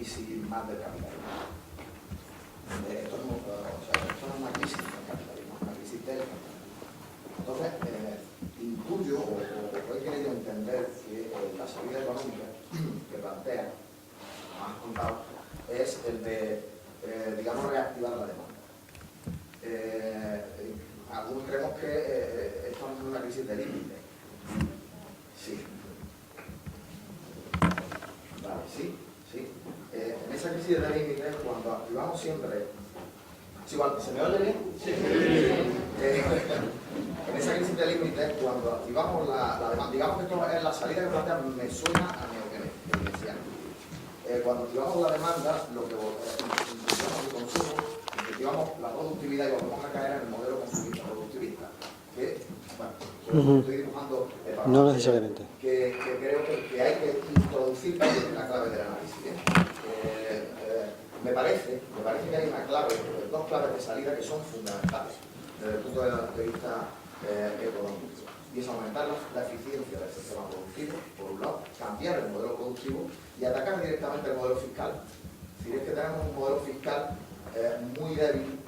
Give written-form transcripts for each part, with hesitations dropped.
crisis más del capitalismo. Esto no es una crisis del capitalismo, es una crisis del capitalismo. Entonces, intuyo o he querido entender que la salida económica que plantea, como has contado, es el de, digamos, reactivar la demanda. Algunos creemos que esto no es una crisis de límite. Sí. Vale, sí. En esa crisis de límite, cuando activamos siempre... ¿Sí, ¿se me oye bien? Sí. En esa crisis de límite, cuando activamos la demanda, digamos que esto es la salida que plantea, me suena a neokeynesiano. Cuando activamos la demanda, lo que incentivamos el consumo, incentivamos la productividad y volvemos a caer en el modelo consumista productivista. Que, bueno, estoy dibujando no necesariamente. Que creo que hay que introducir en la clave del análisis. Me parece que hay una clave, dos claves de salida que son fundamentales desde el punto de vista económico. Y es aumentar la eficiencia del sistema productivo, por un lado, cambiar el modelo productivo y atacar directamente el modelo fiscal. Es decir, es que tenemos un modelo fiscal muy débil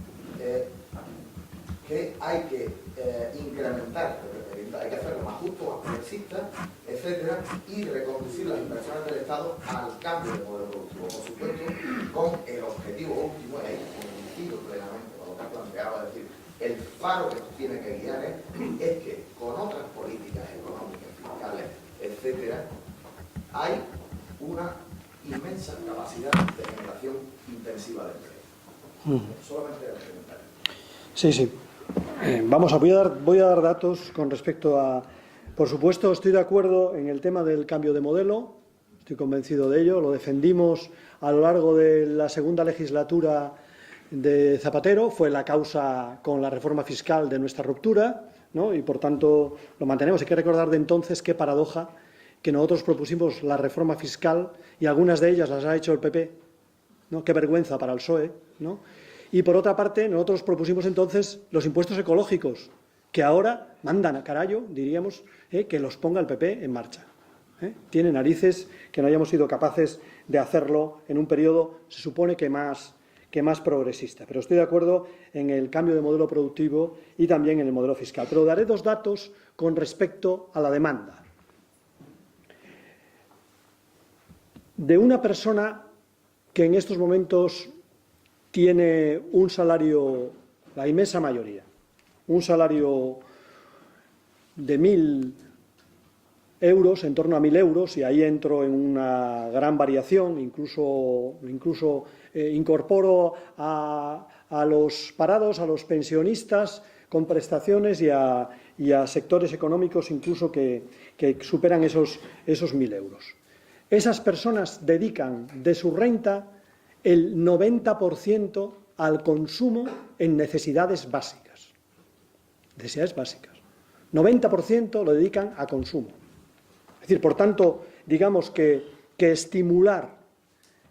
que hay que incrementar, hay que hacerlo más justo, más progresista, etcétera, y reconducir las inversiones del Estado al cambio del modelo productivo, por supuesto, con el objetivo último, y ahí coincido plenamente con lo que ha planteado, es decir, el faro que nos tiene que guiar es que con otras políticas económicas, fiscales, etcétera, hay una inmensa capacidad de generación intensiva de empleo. Solamente el comentario. Sí. Voy a dar datos con respecto a... Por supuesto, estoy de acuerdo en el tema del cambio de modelo, estoy convencido de ello, lo defendimos a lo largo de la segunda legislatura de Zapatero, fue la causa con la reforma fiscal de nuestra ruptura, ¿no? Y por tanto lo mantenemos. Hay que recordar de entonces qué paradoja que nosotros propusimos la reforma fiscal y algunas de ellas las ha hecho el PP, ¿no? Qué vergüenza para el PSOE, ¿no? Y por otra parte, nosotros propusimos entonces los impuestos ecológicos, que ahora mandan a carallo, diríamos, que los ponga el PP en marcha. Tiene narices que no hayamos sido capaces de hacerlo en un periodo, se supone que más progresista. Pero estoy de acuerdo en el cambio de modelo productivo y también en el modelo fiscal. Pero daré dos datos con respecto a la demanda. De una persona que en estos momentos tiene un salario, la inmensa mayoría, un salario de 1.000 euros, en torno a 1.000 euros, y ahí entro en una gran variación, incluso incorporo a los parados, a los pensionistas con prestaciones y a sectores económicos incluso que superan esos 1.000 euros. Esas personas dedican de su renta el 90% al consumo en necesidades básicas. Necesidades básicas. 90% lo dedican a consumo. Es decir, por tanto, digamos que estimular,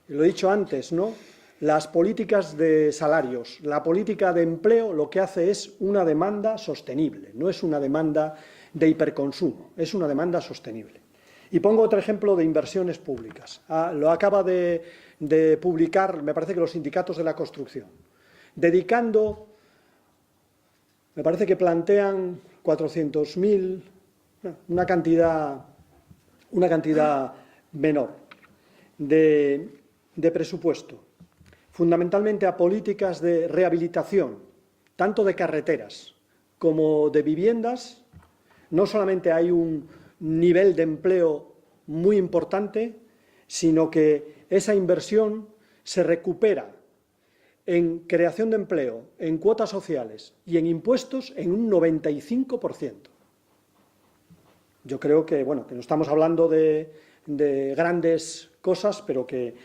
lo he dicho antes, ¿no?, las políticas de salarios, la política de empleo, lo que hace es una demanda sostenible, no es una demanda de hiperconsumo, es una demanda sostenible. Y pongo otro ejemplo de inversiones públicas. Lo acaba de publicar, me parece que los sindicatos de la construcción, dedicando, me parece que plantean 400.000, una cantidad menor de presupuesto, fundamentalmente a políticas de rehabilitación, tanto de carreteras como de viviendas. No solamente hay un nivel de empleo muy importante, sino que esa inversión se recupera en creación de empleo, en cuotas sociales y en impuestos en un 95%. Yo creo que, bueno, que no estamos hablando de grandes cosas, pero que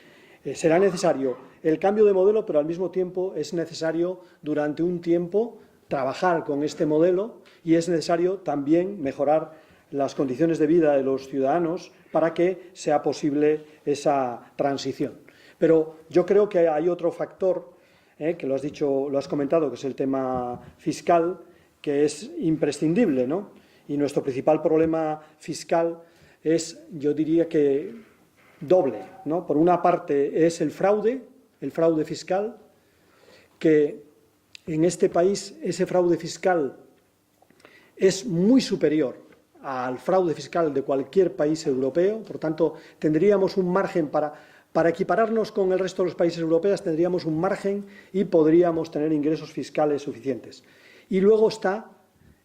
será necesario el cambio de modelo, pero al mismo tiempo es necesario durante un tiempo trabajar con este modelo y es necesario también mejorar las condiciones de vida de los ciudadanos para que sea posible esa transición. Pero yo creo que hay otro factor, que lo has dicho, lo has comentado, que es el tema fiscal, que es imprescindible, ¿no? Y nuestro principal problema fiscal es, yo diría que doble, ¿no? Por una parte es el fraude fiscal, que en este país ese fraude fiscal es muy superior al fraude fiscal de cualquier país europeo, por tanto, tendríamos un margen para equipararnos con el resto de los países europeos, tendríamos un margen y podríamos tener ingresos fiscales suficientes. Y luego está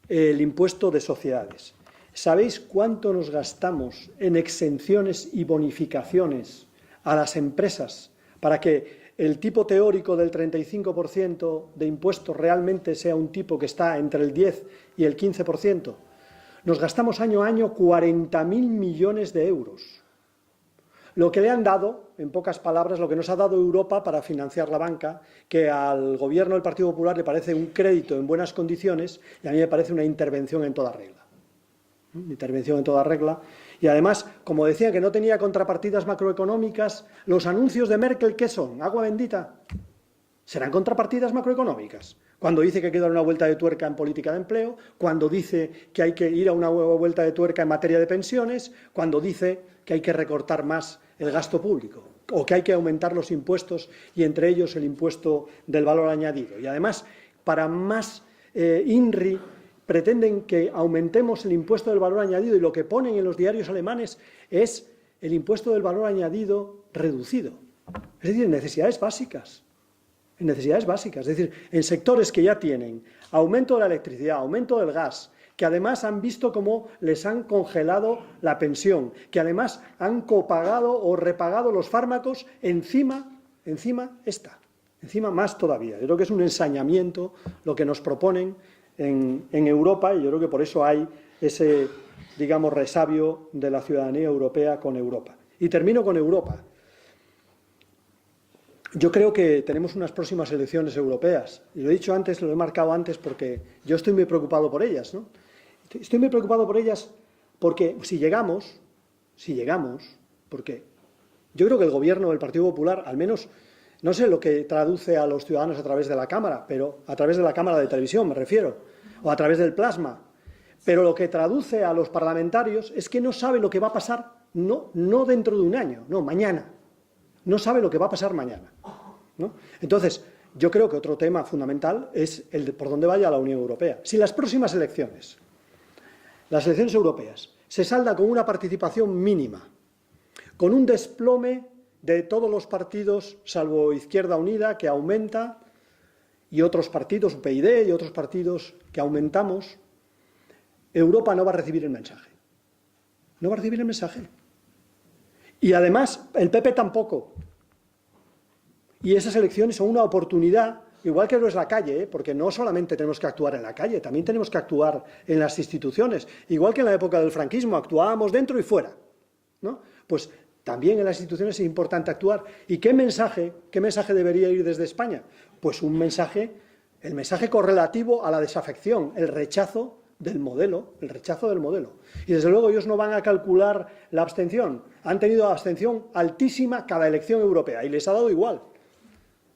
el impuesto de sociedades. ¿Sabéis cuánto nos gastamos en exenciones y bonificaciones a las empresas para que el tipo teórico del 35% de impuestos realmente sea un tipo que está entre el 10 y el 15%? Nos gastamos año a año 40.000 millones de euros. Lo que le han dado, en pocas palabras, lo que nos ha dado Europa para financiar la banca, que al gobierno del Partido Popular le parece un crédito en buenas condiciones y a mí me parece una intervención en toda regla. Intervención en toda regla. Y además, como decía que no tenía contrapartidas macroeconómicas, los anuncios de Merkel, ¿qué son? ¿Agua bendita? ¿Serán contrapartidas macroeconómicas? Cuando dice que hay que dar una vuelta de tuerca en política de empleo, cuando dice que hay que ir a una vuelta de tuerca en materia de pensiones, cuando dice que hay que recortar más el gasto público o que hay que aumentar los impuestos y entre ellos el impuesto del valor añadido. Y además, para más INRI, pretenden que aumentemos el impuesto del valor añadido y lo que ponen en los diarios alemanes es el impuesto del valor añadido reducido. Es decir, en necesidades básicas. En necesidades básicas, es decir, en sectores que ya tienen aumento de la electricidad, aumento del gas, que además han visto cómo les han congelado la pensión, que además han copagado o repagado los fármacos, encima más todavía. Yo creo que es un ensañamiento lo que nos proponen en Europa y yo creo que por eso hay ese, digamos, resabio de la ciudadanía europea con Europa. Y termino con Europa. Yo creo que tenemos unas próximas elecciones europeas. Y lo he dicho antes, lo he marcado antes porque yo estoy muy preocupado por ellas, ¿no? Estoy muy preocupado por ellas porque si llegamos, porque yo creo que el gobierno del Partido Popular, al menos, no sé lo que traduce a los ciudadanos a través de la Cámara, pero a través de la Cámara de Televisión me refiero, o a través del plasma, pero lo que traduce a los parlamentarios es que no sabe lo que va a pasar, no dentro de un año, no, mañana. No sabe lo que va a pasar mañana, ¿no? Entonces, yo creo que otro tema fundamental es el de por dónde vaya la Unión Europea. Si las próximas elecciones, las elecciones europeas, se salda con una participación mínima, con un desplome de todos los partidos, salvo Izquierda Unida, que aumenta, y otros partidos, UPyD y otros partidos que aumentamos, Europa no va a recibir el mensaje. No va a recibir el mensaje. Y además, el PP tampoco. Y esas elecciones son una oportunidad, igual que no es la calle, porque no solamente tenemos que actuar en la calle, también tenemos que actuar en las instituciones. Igual que en la época del franquismo, actuábamos dentro y fuera, ¿no? Pues también en las instituciones es importante actuar. ¿Y qué mensaje debería ir desde España? Pues un mensaje, el mensaje correlativo a la desafección, el rechazo del modelo, Y desde luego ellos no van a calcular la abstención. Han tenido abstención altísima cada elección europea y les ha dado igual,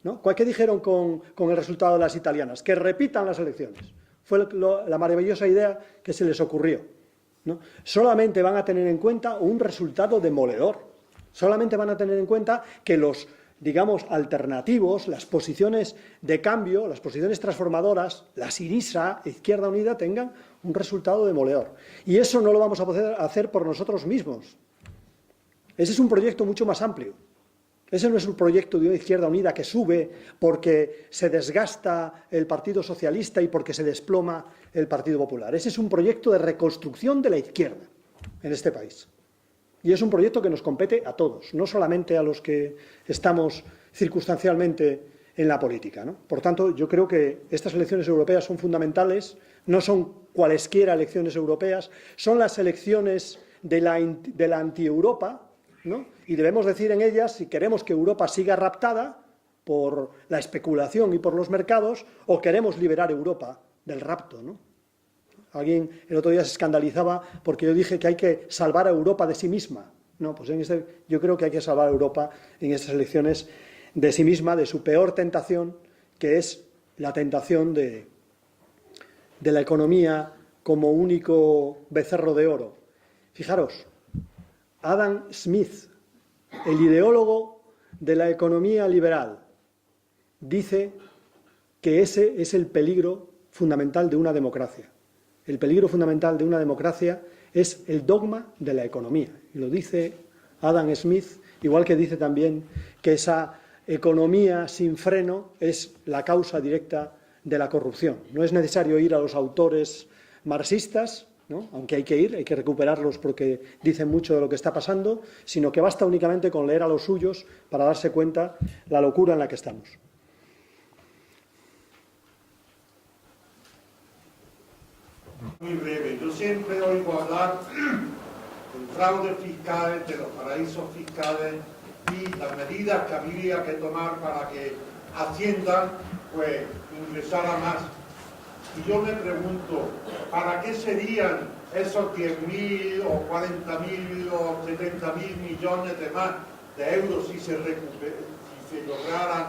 ¿no? ¿Qué dijeron con el resultado de las italianas? Que repitan las elecciones. Fue la maravillosa idea que se les ocurrió, ¿no? Solamente van a tener en cuenta un resultado demoledor. Solamente van a tener en cuenta que los, digamos, alternativos, las posiciones de cambio, las posiciones transformadoras, la Syriza, Izquierda Unida, tengan un resultado demoledor. Y eso no lo vamos a poder hacer por nosotros mismos. Ese es un proyecto mucho más amplio. Ese no es un proyecto de una Izquierda Unida que sube porque se desgasta el Partido Socialista y porque se desploma el Partido Popular. Ese es un proyecto de reconstrucción de la izquierda en este país. Y es un proyecto que nos compete a todos, no solamente a los que estamos circunstancialmente en la política, ¿no? Por tanto, yo creo que estas elecciones europeas son fundamentales, no son cualesquiera elecciones europeas, son las elecciones de la anti-Europa, ¿no? Y debemos decir en ellas si queremos que Europa siga raptada por la especulación y por los mercados o queremos liberar Europa del rapto, ¿no? Alguien el otro día se escandalizaba porque yo dije que hay que salvar a Europa de sí misma. No, pues yo creo que hay que salvar a Europa en estas elecciones de sí misma, de su peor tentación, que es la tentación de la economía como único becerro de oro. Fijaros, Adam Smith, el ideólogo de la economía liberal dice que ese es el peligro fundamental de una democracia. El peligro fundamental de una democracia es el dogma de la economía. Y lo dice Adam Smith, igual que dice también que esa economía sin freno es la causa directa de la corrupción. No es necesario ir a los autores marxistas, ¿no? Aunque hay que recuperarlos porque dicen mucho de lo que está pasando, sino que basta únicamente con leer a los suyos para darse cuenta la locura en la que estamos. Muy breve, yo siempre oigo hablar del fraude fiscal, de los paraísos fiscales y las medidas que habría que tomar para que Hacienda pues ingresara más. Y yo me pregunto, ¿para qué serían esos 10.000 o 40.000 o 70.000 millones de más de euros si se lograran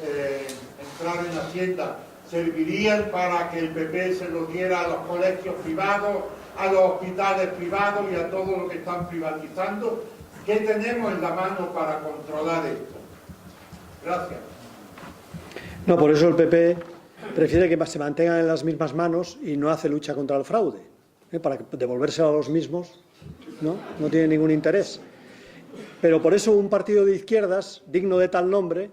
entrar en Hacienda? ¿Servirían para que el PP se lo diera a los colegios privados, a los hospitales privados y a todo lo que están privatizando? ¿Qué tenemos en la mano para controlar esto? Gracias. No, por eso el PP prefiere que se mantengan en las mismas manos y no hace lucha contra el fraude. Para devolvérselo a los mismos, no tiene ningún interés. Pero por eso un partido de izquierdas, digno de tal nombre,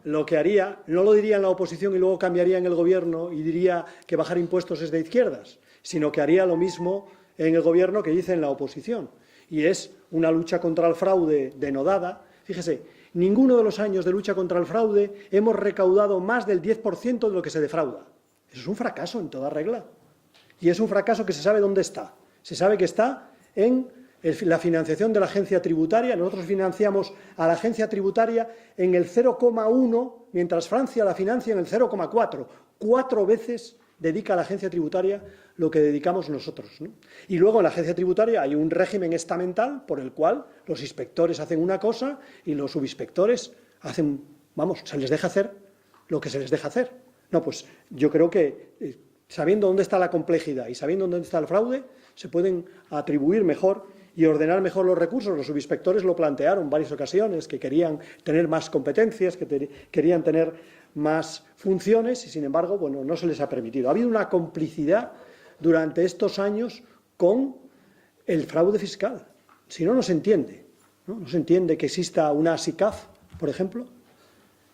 lo que haría, no lo diría en la oposición y luego cambiaría en el gobierno y diría que bajar impuestos es de izquierdas, sino que haría lo mismo en el gobierno que dice en la oposición. Y es una lucha contra el fraude denodada. Fíjese, ninguno de los años de lucha contra el fraude hemos recaudado más del 10% de lo que se defrauda. Eso es un fracaso en toda regla. Y es un fracaso que se sabe dónde está. Se sabe que está en la financiación de la agencia tributaria. Nosotros financiamos a la agencia tributaria en el 0,1, mientras Francia la financia en el 0,4. 4 veces dedica a la agencia tributaria lo que dedicamos nosotros, ¿no? Y luego en la agencia tributaria hay un régimen estamental por el cual los inspectores hacen una cosa y los subinspectores hacen, se les deja hacer lo que se les deja hacer. No, pues yo creo que sabiendo dónde está la complejidad y sabiendo dónde está el fraude, se pueden atribuir mejor y ordenar mejor los recursos. Los subinspectores lo plantearon en varias ocasiones, que querían tener más competencias, que querían tener más funciones y, sin embargo, bueno, no se les ha permitido. Ha habido una complicidad durante estos años con el fraude fiscal. Si no, no se entiende. No se entiende que exista una SICAF, por ejemplo,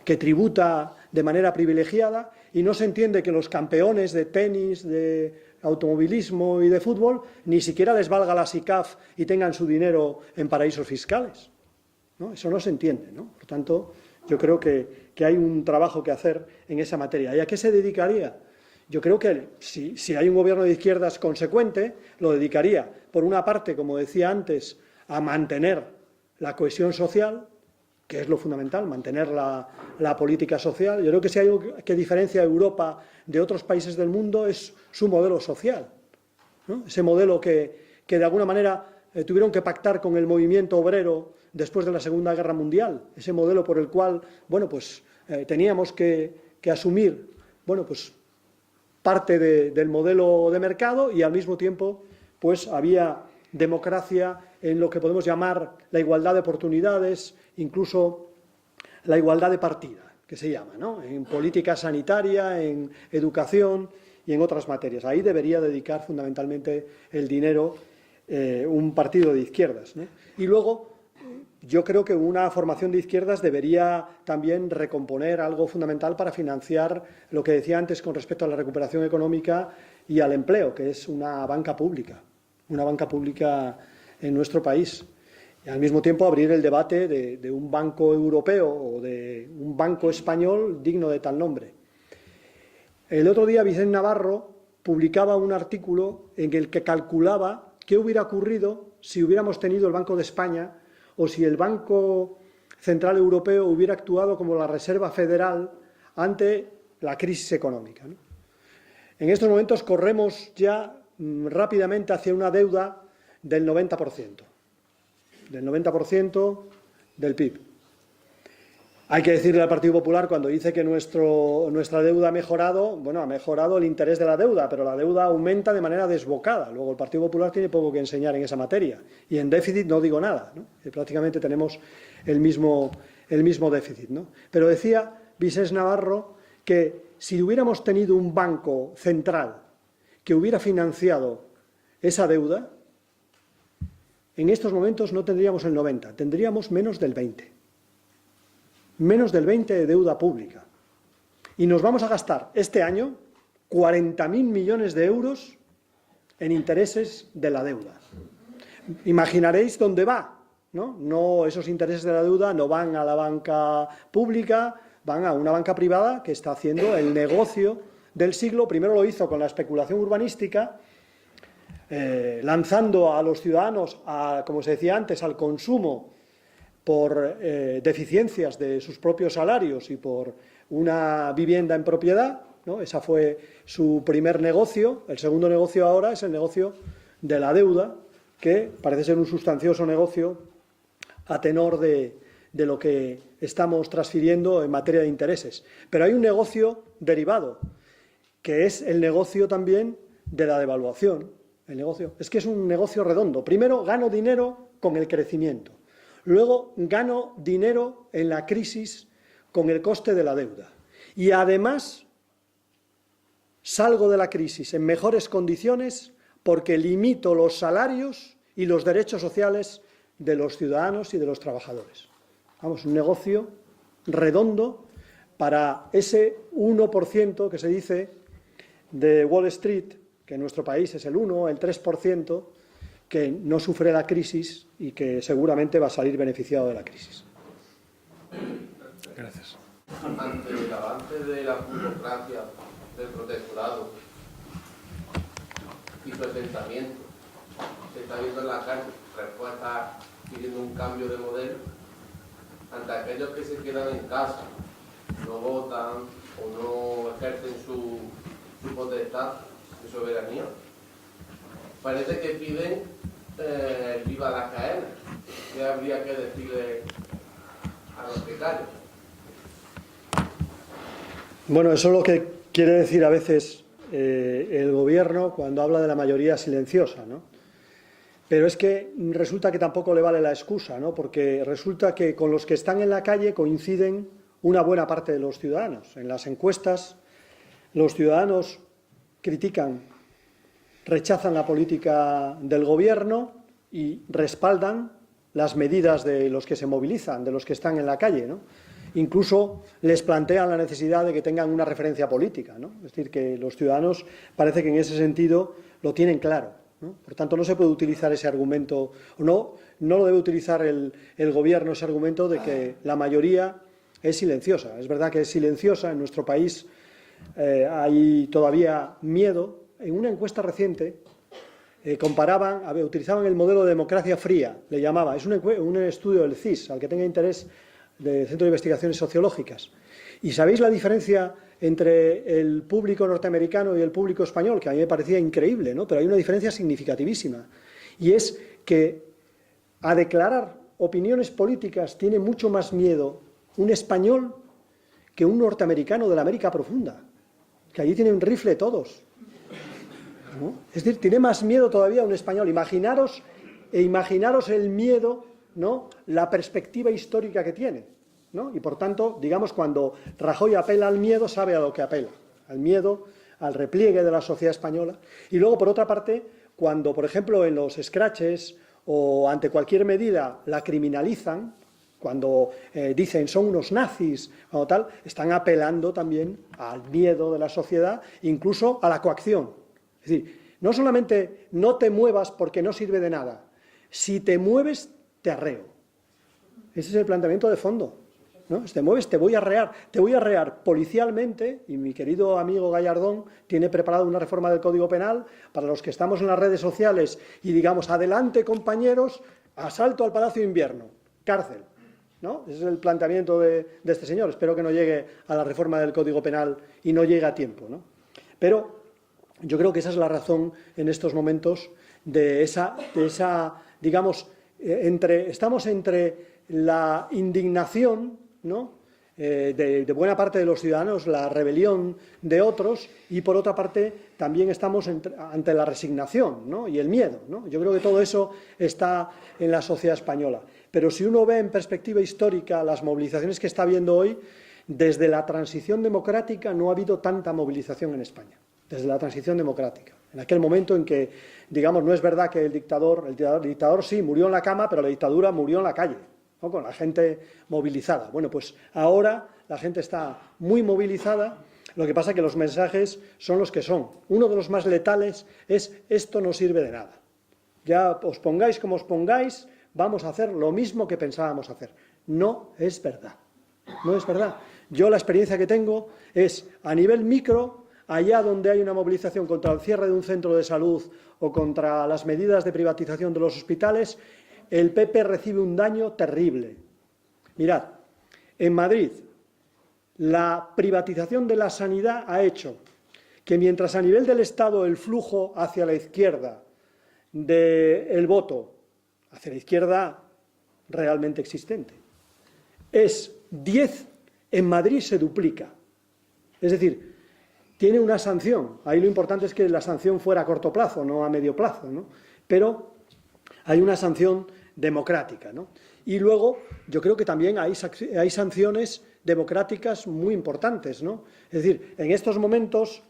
que tributa de manera privilegiada, y no se entiende que los campeones de tenis, de automovilismo y de fútbol ni siquiera les valga la SICAF y tengan su dinero en paraísos fiscales, ¿no? Eso no se entiende, ¿no? Por tanto, yo creo que hay un trabajo que hacer en esa materia. ¿Y a qué se dedicaría? Yo creo que si hay un gobierno de izquierdas consecuente, lo dedicaría, por una parte, como decía antes, a mantener la cohesión social, que es lo fundamental, mantener la política social. Yo creo que si hay algo que diferencia a Europa de otros países del mundo es su modelo social, ¿no? Ese modelo que de alguna manera tuvieron que pactar con el movimiento obrero después de la Segunda Guerra Mundial, ese modelo por el cual, teníamos que asumir, parte del modelo de mercado y al mismo tiempo, había democracia en lo que podemos llamar la igualdad de oportunidades, incluso la igualdad de partida, que se llama, ¿no? En política sanitaria, en educación y en otras materias. Ahí debería dedicar fundamentalmente el dinero un partido de izquierdas, ¿no? Y luego, yo creo que una formación de izquierdas debería también recomponer algo fundamental para financiar lo que decía antes con respecto a la recuperación económica y al empleo, que es una banca pública en nuestro país. Y al mismo tiempo abrir el debate de un banco europeo o de un banco español digno de tal nombre. El otro día Vicente Navarro publicaba un artículo en el que calculaba qué hubiera ocurrido si hubiéramos tenido el Banco de España o si el Banco Central Europeo hubiera actuado como la Reserva Federal ante la crisis económica, ¿no? En estos momentos corremos ya rápidamente hacia una deuda del 90% del PIB. Hay que decirle al Partido Popular, cuando dice que nuestra deuda ha mejorado, bueno, ha mejorado el interés de la deuda, pero la deuda aumenta de manera desbocada. Luego el Partido Popular tiene poco que enseñar en esa materia. Y en déficit no digo nada, ¿no? Prácticamente tenemos el mismo déficit, ¿no? Pero decía Vicens Navarro que si hubiéramos tenido un banco central que hubiera financiado esa deuda, en estos momentos no tendríamos el 90, tendríamos menos del 20. Menos del 20 de deuda pública. Y nos vamos a gastar este año 40.000 millones de euros en intereses de la deuda. Imaginaréis dónde va, ¿no? No, esos intereses de la deuda no van a la banca pública, van a una banca privada que está haciendo el negocio del siglo. Primero lo hizo con la especulación urbanística, lanzando a los ciudadanos, como se decía antes, al consumo por deficiencias de sus propios salarios y por una vivienda en propiedad, ¿no? Ese fue su primer negocio. El segundo negocio ahora es el negocio de la deuda, que parece ser un sustancioso negocio a tenor de lo que estamos transfiriendo en materia de intereses. Pero hay un negocio derivado, que es el negocio también de la devaluación. El negocio es que es un negocio redondo. Primero, gano dinero con el crecimiento. Luego gano dinero en la crisis con el coste de la deuda. Y además salgo de la crisis en mejores condiciones porque limito los salarios y los derechos sociales de los ciudadanos y de los trabajadores. Vamos, un negocio redondo para ese 1% que se dice de Wall Street, que en nuestro país es el 1, el 3%, que no sufre la crisis y que seguramente va a salir beneficiado de la crisis. Gracias. Ante el avance de la burocracia, del protectorado y su asentamiento, se está viendo en la calle respuestas pidiendo un cambio de modelo ante aquellos que se quedan en casa, no votan o no ejercen su potestad de soberanía. Parece que piden viva la cadena. ¿Qué habría que decirle a los que callan? Bueno, eso es lo que quiere decir a veces el gobierno cuando habla de la mayoría silenciosa, ¿no? Pero es que resulta que tampoco le vale la excusa, ¿no? Porque resulta que con los que están en la calle coinciden una buena parte de los ciudadanos. En las encuestas, los ciudadanos critican, rechazan la política del gobierno y respaldan las medidas de los que se movilizan, de los que están en la calle, ¿no? Incluso les plantean la necesidad de que tengan una referencia política, ¿no? Es decir, que los ciudadanos parece que en ese sentido lo tienen claro, ¿no? Por tanto, no se puede utilizar ese argumento, no lo debe utilizar el gobierno, ese argumento de que la mayoría es silenciosa. Es verdad que es silenciosa, en nuestro país hay todavía miedo. En una encuesta reciente utilizaban el modelo de democracia fría, le llamaba. Es un estudio del CIS, al que tenga interés, del Centro de Investigaciones Sociológicas. ¿Y sabéis la diferencia entre el público norteamericano y el público español? Que a mí me parecía increíble, ¿no? Pero hay una diferencia significativísima. Y es que a declarar opiniones políticas tiene mucho más miedo un español que un norteamericano de la América profunda, que allí tienen un rifle todos, ¿no? Es decir, tiene más miedo todavía un español. Imaginaros el miedo, ¿no? La perspectiva histórica que tiene, ¿no? Y por tanto, digamos, cuando Rajoy apela al miedo, sabe a lo que apela, al miedo, al repliegue de la sociedad española. Y luego, por otra parte, cuando, por ejemplo, en los scratches o ante cualquier medida la criminalizan, cuando dicen son unos nazis o tal, están apelando también al miedo de la sociedad, incluso a la coacción. Es decir, no solamente no te muevas porque no sirve de nada, si te mueves, te arreo. Ese es el planteamiento de fondo, ¿no? Si te mueves, te voy a arrear policialmente, y mi querido amigo Gallardón tiene preparado una reforma del Código Penal para los que estamos en las redes sociales y digamos, adelante compañeros, asalto al Palacio de Invierno, cárcel, ¿no? Ese es el planteamiento de este señor. Espero que no llegue a la reforma del Código Penal y no llegue a tiempo, ¿no? Pero yo creo que esa es la razón en estos momentos de esa digamos, estamos entre la indignación, ¿no? de buena parte de los ciudadanos la rebelión de otros, y por otra parte también estamos ante la resignación, ¿no?, y el miedo, ¿no? Yo creo que todo eso está en la sociedad española. Pero si uno ve en perspectiva histórica las movilizaciones que está habiendo hoy, desde la transición democrática no ha habido tanta movilización en España, desde la transición democrática. En aquel momento en que, digamos, no es verdad que el dictador sí murió en la cama, pero la dictadura murió en la calle, ¿no?, con la gente movilizada. Bueno, pues ahora la gente está muy movilizada, lo que pasa es que los mensajes son los que son. Uno de los más letales es: esto no sirve de nada. Ya os pongáis como os pongáis, vamos a hacer lo mismo que pensábamos hacer. No es verdad, no es verdad. Yo la experiencia que tengo es a nivel micro, allá donde hay una movilización contra el cierre de un centro de salud o contra las medidas de privatización de los hospitales, el PP recibe un daño terrible. Mirad, en Madrid, la privatización de la sanidad ha hecho que mientras a nivel del Estado el flujo hacia la izquierda del voto, hacia la izquierda realmente existente, es 10, en Madrid se duplica. Es decir, tiene una sanción. Ahí lo importante es que la sanción fuera a corto plazo, no a medio plazo, ¿no? Pero hay una sanción democrática, ¿no? Y luego yo creo que también hay sanciones democráticas muy importantes, ¿no? Es decir, en estos momentos,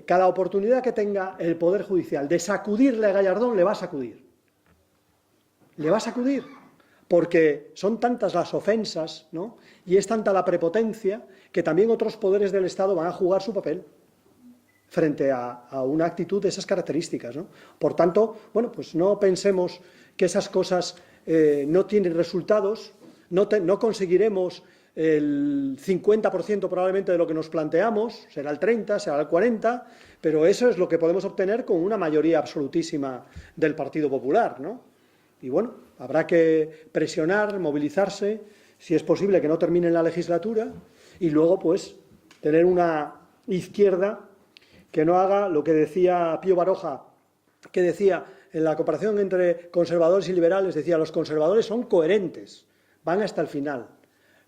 cada oportunidad que tenga el Poder Judicial de sacudirle a Gallardón, le va a sacudir. Le va a sacudir, porque son tantas las ofensas, ¿no?, y es tanta la prepotencia, que también otros poderes del Estado van a jugar su papel frente a una actitud de esas características, ¿no? Por tanto, bueno, pues no pensemos que esas cosas no tienen resultados, no conseguiremos el 50% probablemente de lo que nos planteamos, será el 30%, será el 40%, pero eso es lo que podemos obtener con una mayoría absolutísima del Partido Popular, ¿no? Y bueno, habrá que presionar, movilizarse, si es posible que no termine la legislatura, y luego pues tener una izquierda que no haga lo que decía Pío Baroja, que decía en la comparación entre conservadores y liberales, decía: los conservadores son coherentes, van hasta el final,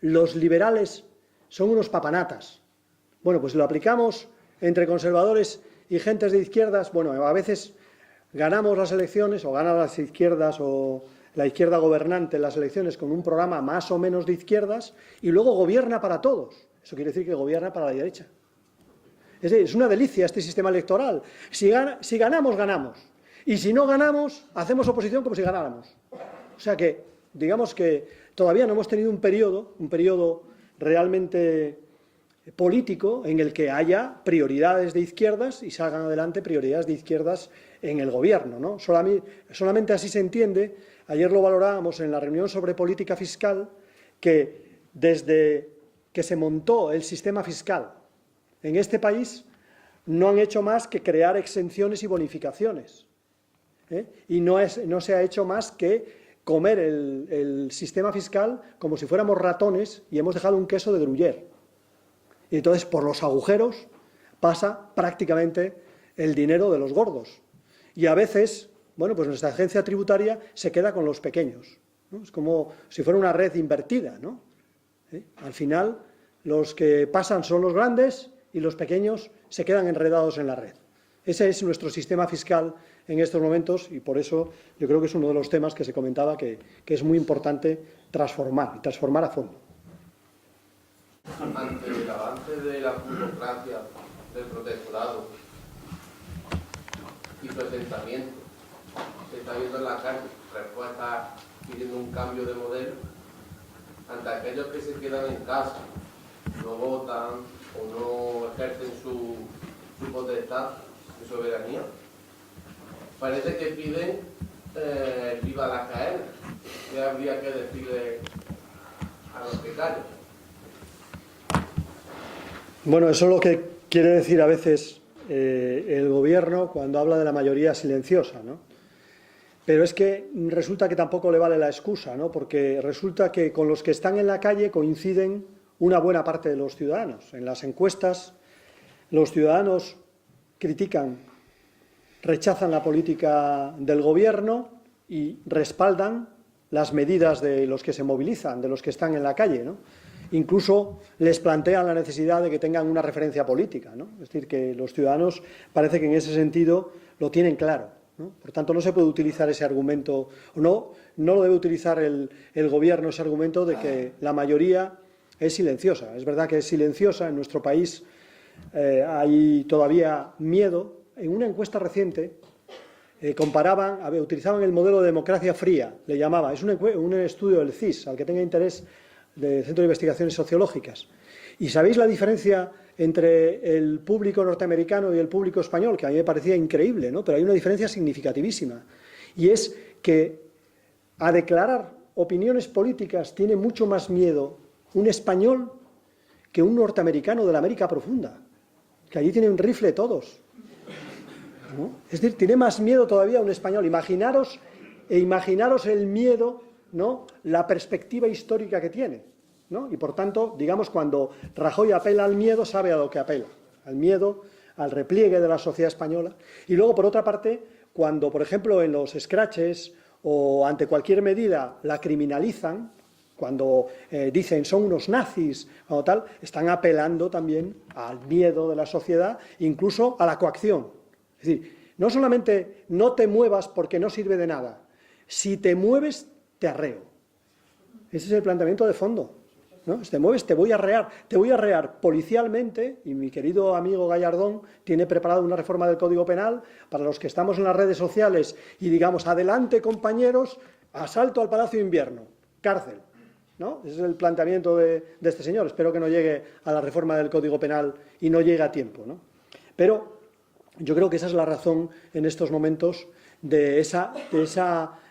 los liberales son unos papanatas. Bueno, pues si lo aplicamos entre conservadores y gentes de izquierdas, bueno, a veces ganamos las elecciones, o ganan las izquierdas, o la izquierda gobernante en las elecciones con un programa más o menos de izquierdas, y luego gobierna para todos. Eso quiere decir que gobierna para la derecha. Es una delicia este sistema electoral. Si ganamos, ganamos. Y si no ganamos, hacemos oposición como si ganáramos. O sea que, digamos que todavía no hemos tenido un periodo realmente político en el que haya prioridades de izquierdas y salgan adelante prioridades de izquierdas en el gobierno, ¿no? Solamente así se entiende. Ayer lo valorábamos en la reunión sobre política fiscal, que desde que se montó el sistema fiscal en este país no han hecho más que crear exenciones y bonificaciones, y no se ha hecho más que comer el sistema fiscal como si fuéramos ratones y hemos dejado un queso de Gruyère. Y entonces por los agujeros pasa prácticamente el dinero de los gordos. Y a veces, bueno, pues nuestra agencia tributaria se queda con los pequeños, ¿no? Es como si fuera una red invertida, ¿no? Al final, los que pasan son los grandes y los pequeños se quedan enredados en la red. Ese es nuestro sistema fiscal en estos momentos, y por eso yo creo que es uno de los temas que se comentaba que es muy importante transformar a fondo. Ante el avance de la burocracia, del protectorado y su asentamiento, se está viendo en la calle respuestas pidiendo un cambio de modelo ante aquellos que se quedan en casa, no votan o no ejercen su potestad, su soberanía. Parece que piden viva la cadena, que habría que decirle a los que callen. Bueno, eso es lo que quiere decir a veces el gobierno cuando habla de la mayoría silenciosa, ¿no? Pero es que resulta que tampoco le vale la excusa, ¿no? Porque resulta que con los que están en la calle coinciden una buena parte de los ciudadanos. En las encuestas, los ciudadanos critican, rechazan la política del gobierno y respaldan las medidas de los que se movilizan, de los que están en la calle, ¿no? incluso les plantean la necesidad de que tengan una referencia política, ¿no? Es decir, que los ciudadanos parece que en ese sentido lo tienen claro, ¿no? Por tanto, no se puede utilizar ese argumento, o no lo debe utilizar el Gobierno, ese argumento de que la mayoría es silenciosa. Es verdad que es silenciosa. En nuestro país hay todavía miedo. En una encuesta reciente utilizaban el modelo de democracia fría, le llamaba. Es un estudio del CIS, al que tenga interés, del Centro de Investigaciones Sociológicas. ¿Y sabéis la diferencia entre el público norteamericano y el público español? Que a mí me parecía increíble, ¿no? Pero hay una diferencia significativísima. Y es que a declarar opiniones políticas tiene mucho más miedo un español que un norteamericano de la América profunda, que allí tienen un rifle todos, ¿no? Es decir, tiene más miedo todavía un español. Imaginaros el miedo, ¿no? La perspectiva histórica que tiene, ¿no? Y por tanto, digamos, cuando Rajoy apela al miedo, sabe a lo que apela, al miedo, al repliegue de la sociedad española. Y luego, por otra parte, cuando, por ejemplo, en los escraches o ante cualquier medida la criminalizan, cuando dicen son unos nazis o tal, están apelando también al miedo de la sociedad, incluso a la coacción. Es decir, no solamente no te muevas porque no sirve de nada, si te mueves te arreo. Ese es el planteamiento de fondo, ¿no? Si te mueves te voy a arrear policialmente, y mi querido amigo Gallardón tiene preparado una reforma del Código Penal para los que estamos en las redes sociales y digamos, adelante compañeros, asalto al Palacio de Invierno, cárcel, ¿no? Ese es el planteamiento de este señor. Espero que no llegue a la reforma del Código Penal y no llegue a tiempo, ¿no? Pero yo creo que esa es la razón en estos momentos de esa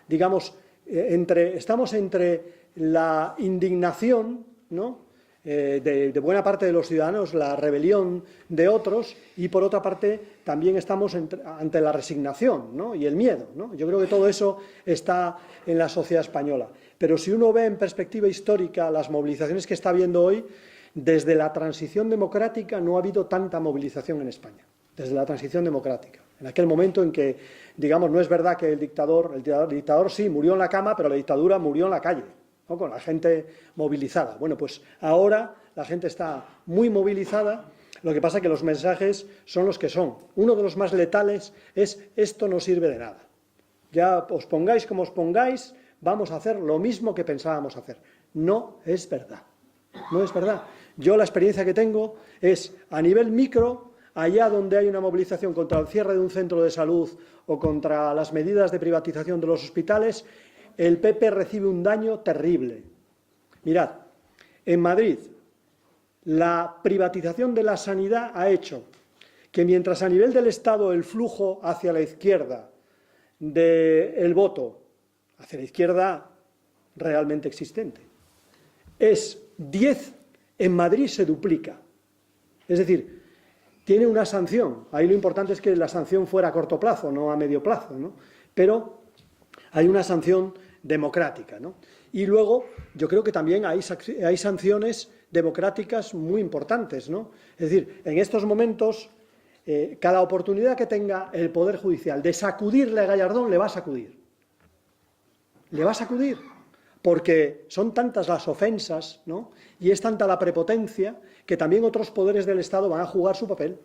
digamos, estamos entre la indignación, ¿no? De buena parte de los ciudadanos, la rebelión de otros, y por otra parte también estamos ante la resignación, ¿no? Y el miedo, ¿no? Yo creo que todo eso está en la sociedad española. Pero si uno ve en perspectiva histórica las movilizaciones que está habiendo hoy, desde la transición democrática no ha habido tanta movilización en España, desde la transición democrática. En aquel momento en que, digamos, no es verdad que el dictador sí murió en la cama, pero la dictadura murió en la calle, ¿no? Con la gente movilizada. Bueno, pues ahora la gente está muy movilizada, lo que pasa es que los mensajes son los que son. Uno de los más letales es: esto no sirve de nada. Ya os pongáis como os pongáis, vamos a hacer lo mismo que pensábamos hacer. No es verdad. No es verdad. Yo la experiencia que tengo es a nivel micro, allá donde hay una movilización contra el cierre de un centro de salud o contra las medidas de privatización de los hospitales, el PP recibe un daño terrible. Mirad, en Madrid la privatización de la sanidad ha hecho que mientras a nivel del Estado el flujo hacia la izquierda del voto, hacia la izquierda realmente existente, es 10, en Madrid se duplica. Es decir, tiene una sanción. Ahí lo importante es que la sanción fuera a corto plazo, no a medio plazo, ¿no? Pero hay una sanción democrática, ¿no? Y luego yo creo que también hay sanciones democráticas muy importantes, ¿no? Es decir, en estos momentos, cada oportunidad que tenga el Poder Judicial de sacudirle a Gallardón, le va a sacudir. Le va a sacudir, porque son tantas las ofensas, ¿no? Y es tanta la prepotencia que también otros poderes del Estado van a jugar su papel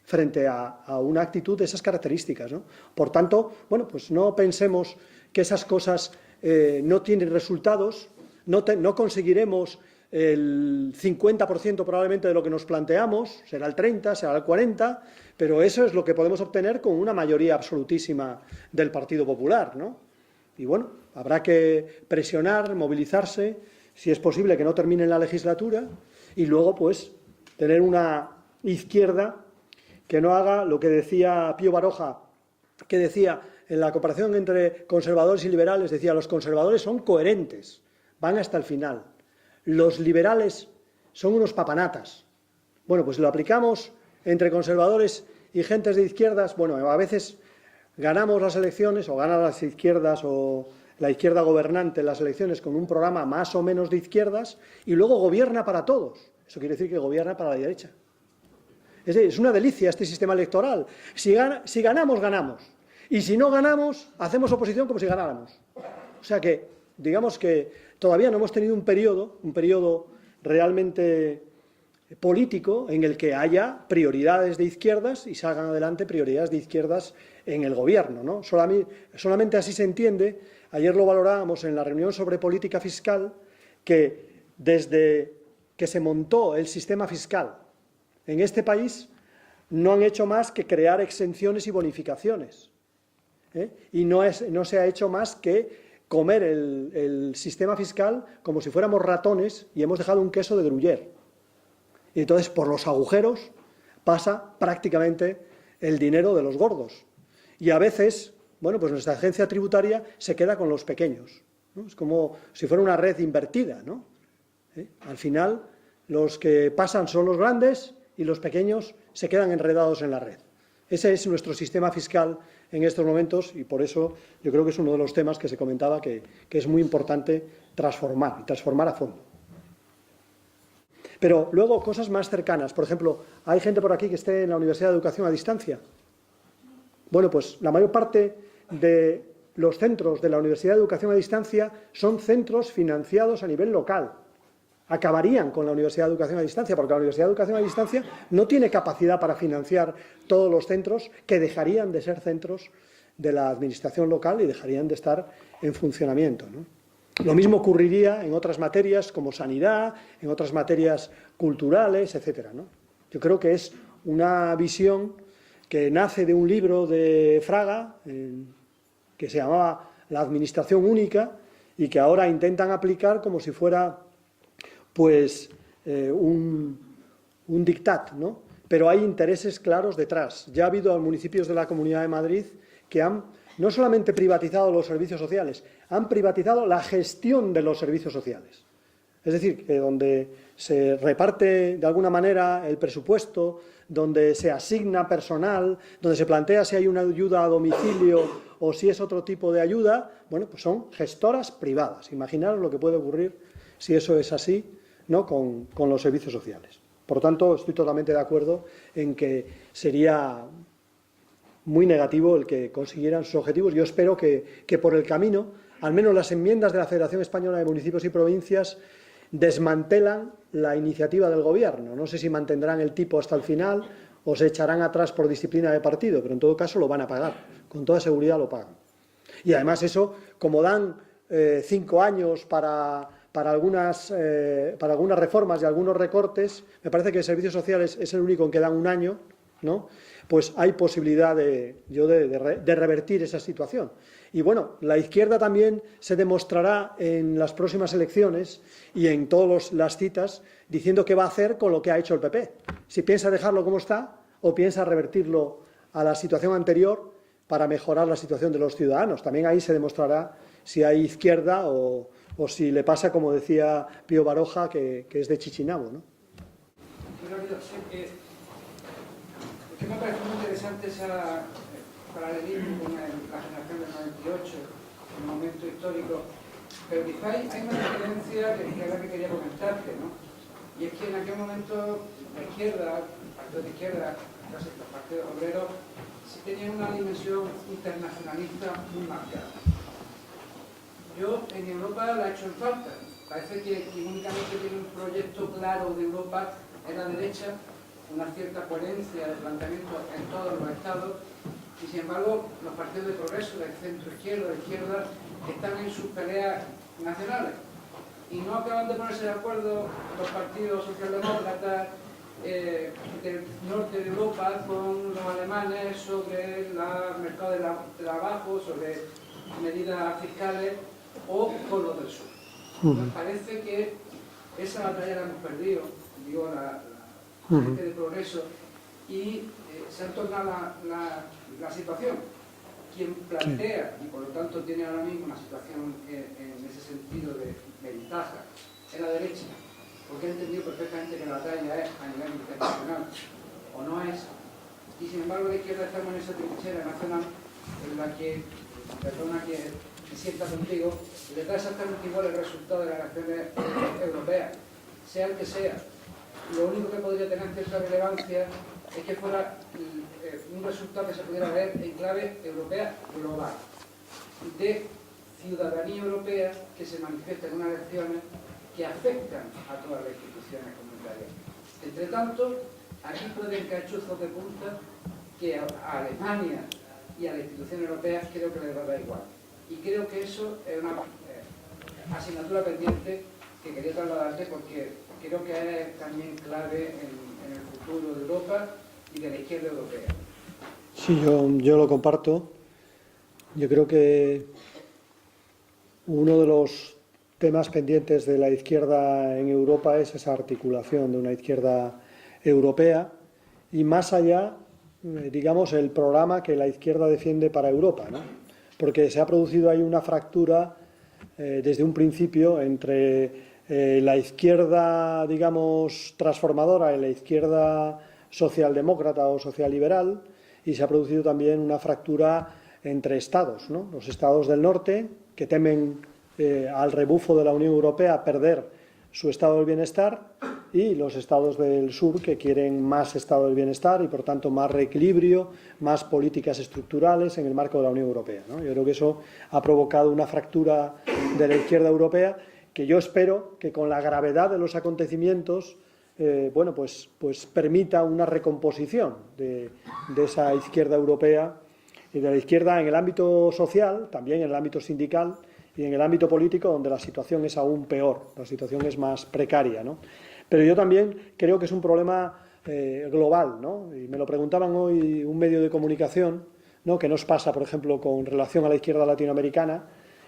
frente a una actitud de esas características, ¿no? Por tanto, bueno, pues no pensemos que esas cosas no tienen resultados, no conseguiremos el 50% probablemente de lo que nos planteamos, será el 30%, será el 40%, pero eso es lo que podemos obtener con una mayoría absolutísima del Partido Popular, ¿no? Y bueno, habrá que presionar, movilizarse, si es posible que no termine la legislatura, y luego pues tener una izquierda que no haga lo que decía Pío Baroja, que decía en la comparación entre conservadores y liberales, decía: los conservadores son coherentes, van hasta el final, los liberales son unos papanatas. Bueno, pues lo aplicamos entre conservadores y gentes de izquierdas. Bueno, a veces ganamos las elecciones, o ganan las izquierdas, o la izquierda gobernante en las elecciones con un programa más o menos de izquierdas, y luego gobierna para todos. Eso quiere decir que gobierna para la derecha. Es una delicia este sistema electoral. Si ganamos, ganamos. Y si no ganamos, hacemos oposición como si ganáramos. O sea que, digamos que todavía no hemos tenido un periodo realmente político en el que haya prioridades de izquierdas y salgan adelante prioridades de izquierdas en el gobierno, ¿no? Solamente así se entiende. Ayer lo valorábamos en la reunión sobre política fiscal, que desde que se montó el sistema fiscal en este país no han hecho más que crear exenciones y bonificaciones, ¿eh? Y no se ha hecho más que comer el sistema fiscal como si fuéramos ratones y hemos dejado un queso de Gruyère. Y entonces por los agujeros pasa prácticamente el dinero de los gordos. Y a veces, bueno, pues nuestra agencia tributaria se queda con los pequeños, ¿no? Es como si fuera una red invertida, ¿no? Al final, los que pasan son los grandes y los pequeños se quedan enredados en la red. Ese es nuestro sistema fiscal en estos momentos y por eso yo creo que es uno de los temas que se comentaba que es muy importante transformar, y transformar a fondo. Pero luego cosas más cercanas. Por ejemplo, ¿hay gente por aquí que esté en la Universidad de Educación a Distancia? Bueno, pues la mayor parte de los centros de la Universidad de Educación a Distancia son centros financiados a nivel local. Acabarían con la Universidad de Educación a Distancia, porque la Universidad de Educación a Distancia no tiene capacidad para financiar todos los centros que dejarían de ser centros de la administración local y dejarían de estar en funcionamiento, ¿no? Lo mismo ocurriría en otras materias como sanidad, en otras materias culturales, etcétera, ¿no? Yo creo que es una visión que nace de un libro de Fraga que se llamaba La Administración Única y que ahora intentan aplicar como si fuera pues un dictat, ¿no? Pero hay intereses claros detrás. Ya ha habido municipios de la Comunidad de Madrid que han no solamente privatizado los servicios sociales, han privatizado la gestión de los servicios sociales. Es decir, que donde se reparte de alguna manera el presupuesto, donde se asigna personal, donde se plantea si hay una ayuda a domicilio o si es otro tipo de ayuda, bueno, pues son gestoras privadas. Imaginaros lo que puede ocurrir si eso es así, ¿no? con los servicios sociales. Por lo tanto, estoy totalmente de acuerdo en que sería muy negativo el que consiguieran sus objetivos. Yo espero que por el camino, al menos las enmiendas de la Federación Española de Municipios y Provincias desmantelan la iniciativa del Gobierno. No sé si mantendrán el tipo hasta el final o se echarán atrás por disciplina de partido, pero en todo caso lo van a pagar, con toda seguridad lo pagan. Y además eso, como dan 5 años para algunas reformas y algunos recortes, me parece que Servicios Sociales es el único en que dan 1 año, ¿no? Pues hay posibilidad de revertir esa situación. Y bueno, la izquierda también se demostrará en las próximas elecciones y en todas las citas diciendo qué va a hacer con lo que ha hecho el PP. Si piensa dejarlo como está o piensa revertirlo a la situación anterior para mejorar la situación de los ciudadanos. También ahí se demostrará si hay izquierda o si le pasa, como decía Pío Baroja, que es de Chichinabo, ¿no? Que me parece muy interesante ese paralelismo con la generación del 98, el momento histórico, pero quizá hay una diferencia que es la que quería comentarte, ¿no? Y es que en aquel momento la izquierda, el partido de izquierda, casi los partidos obreros, sí tenían una dimensión internacionalista muy marcada. Yo en Europa la he hecho en falta. Parece que quien únicamente tiene un proyecto claro de Europa es la derecha, una cierta coherencia de planteamiento en todos los estados y sin embargo los partidos de progreso, del centro izquierda, de izquierda, están en sus peleas nacionales y no acaban de ponerse de acuerdo los partidos socialdemócratas del norte de Europa con los alemanes sobre el mercado de trabajo, sobre medidas fiscales o con los del sur. Nos parece que esa batalla la hemos perdido, digo, la gente de progreso, y se ha tornado la situación. Quien plantea, y por lo tanto tiene ahora mismo una situación en ese sentido de ventaja, es la derecha, porque ha entendido perfectamente que la batalla es a nivel internacional, o no es, y sin embargo la izquierda estamos en esa trinchera nacional en la que, perdona que me sienta contigo, le da exactamente igual el resultado de las elecciones europeas, sea el que sea. Lo único que podría tener cierta relevancia es que fuera un resultado que se pudiera ver en clave europea global, de ciudadanía europea que se manifiesta en unas elecciones que afectan a todas las instituciones comunitarias. Entre tanto, aquí pueden caer chuzos de punta que a Alemania y a las instituciones europeas creo que les va a dar igual. Y creo que eso es una asignatura pendiente que quería trasladarte porque creo que es también clave en el futuro de Europa y de la izquierda europea. Sí, yo lo comparto. Yo creo que uno de los temas pendientes de la izquierda en Europa es esa articulación de una izquierda europea y más allá, digamos, el programa que la izquierda defiende para Europa, ¿no? Porque se ha producido ahí una fractura desde un principio entre la izquierda, digamos, transformadora y la izquierda socialdemócrata o socialliberal, y se ha producido también una fractura entre estados, ¿no? Los estados del norte, que temen al rebufo de la Unión Europea perder su estado del bienestar, y los estados del sur, que quieren más estado del bienestar y, por tanto, más reequilibrio, más políticas estructurales en el marco de la Unión Europea, ¿no? Yo creo que eso ha provocado una fractura de la izquierda europea que yo espero que, con la gravedad de los acontecimientos, bueno, pues permita una recomposición de esa izquierda europea y de la izquierda en el ámbito social, también en el ámbito sindical y en el ámbito político, donde la situación es aún peor, la situación es más precaria, ¿no? Pero yo también creo que es un problema global, ¿no? Y me lo preguntaban hoy un medio de comunicación, ¿no? ¿Qué nos pasa, por ejemplo, con relación a la izquierda latinoamericana?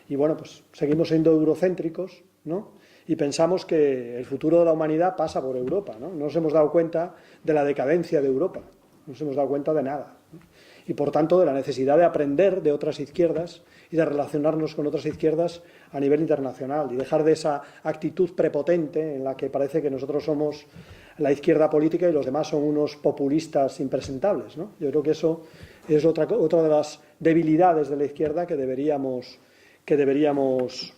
Y bueno, pues seguimos siendo eurocéntricos, ¿no? Y pensamos que el futuro de la humanidad pasa por Europa, ¿no? No nos hemos dado cuenta de la decadencia de Europa, no nos hemos dado cuenta de nada, ¿no? Y por tanto de la necesidad de aprender de otras izquierdas y de relacionarnos con otras izquierdas a nivel internacional y dejar de esa actitud prepotente en la que parece que nosotros somos la izquierda política y los demás son unos populistas impresentables, ¿no? Yo creo que eso es otra de las debilidades de la izquierda que deberíamos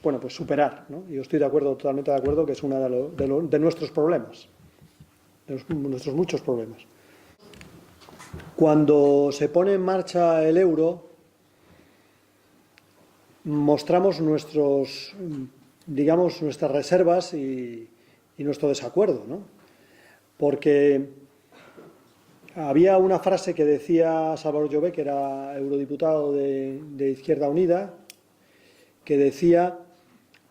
bueno, pues superar, ¿no? Yo estoy totalmente de acuerdo que es uno de nuestros problemas, de nuestros muchos problemas. Cuando se pone en marcha el euro, mostramos nuestras reservas y nuestro desacuerdo, ¿no? Porque había una frase que decía Salvador Llobet, que era eurodiputado de Izquierda Unida, que decía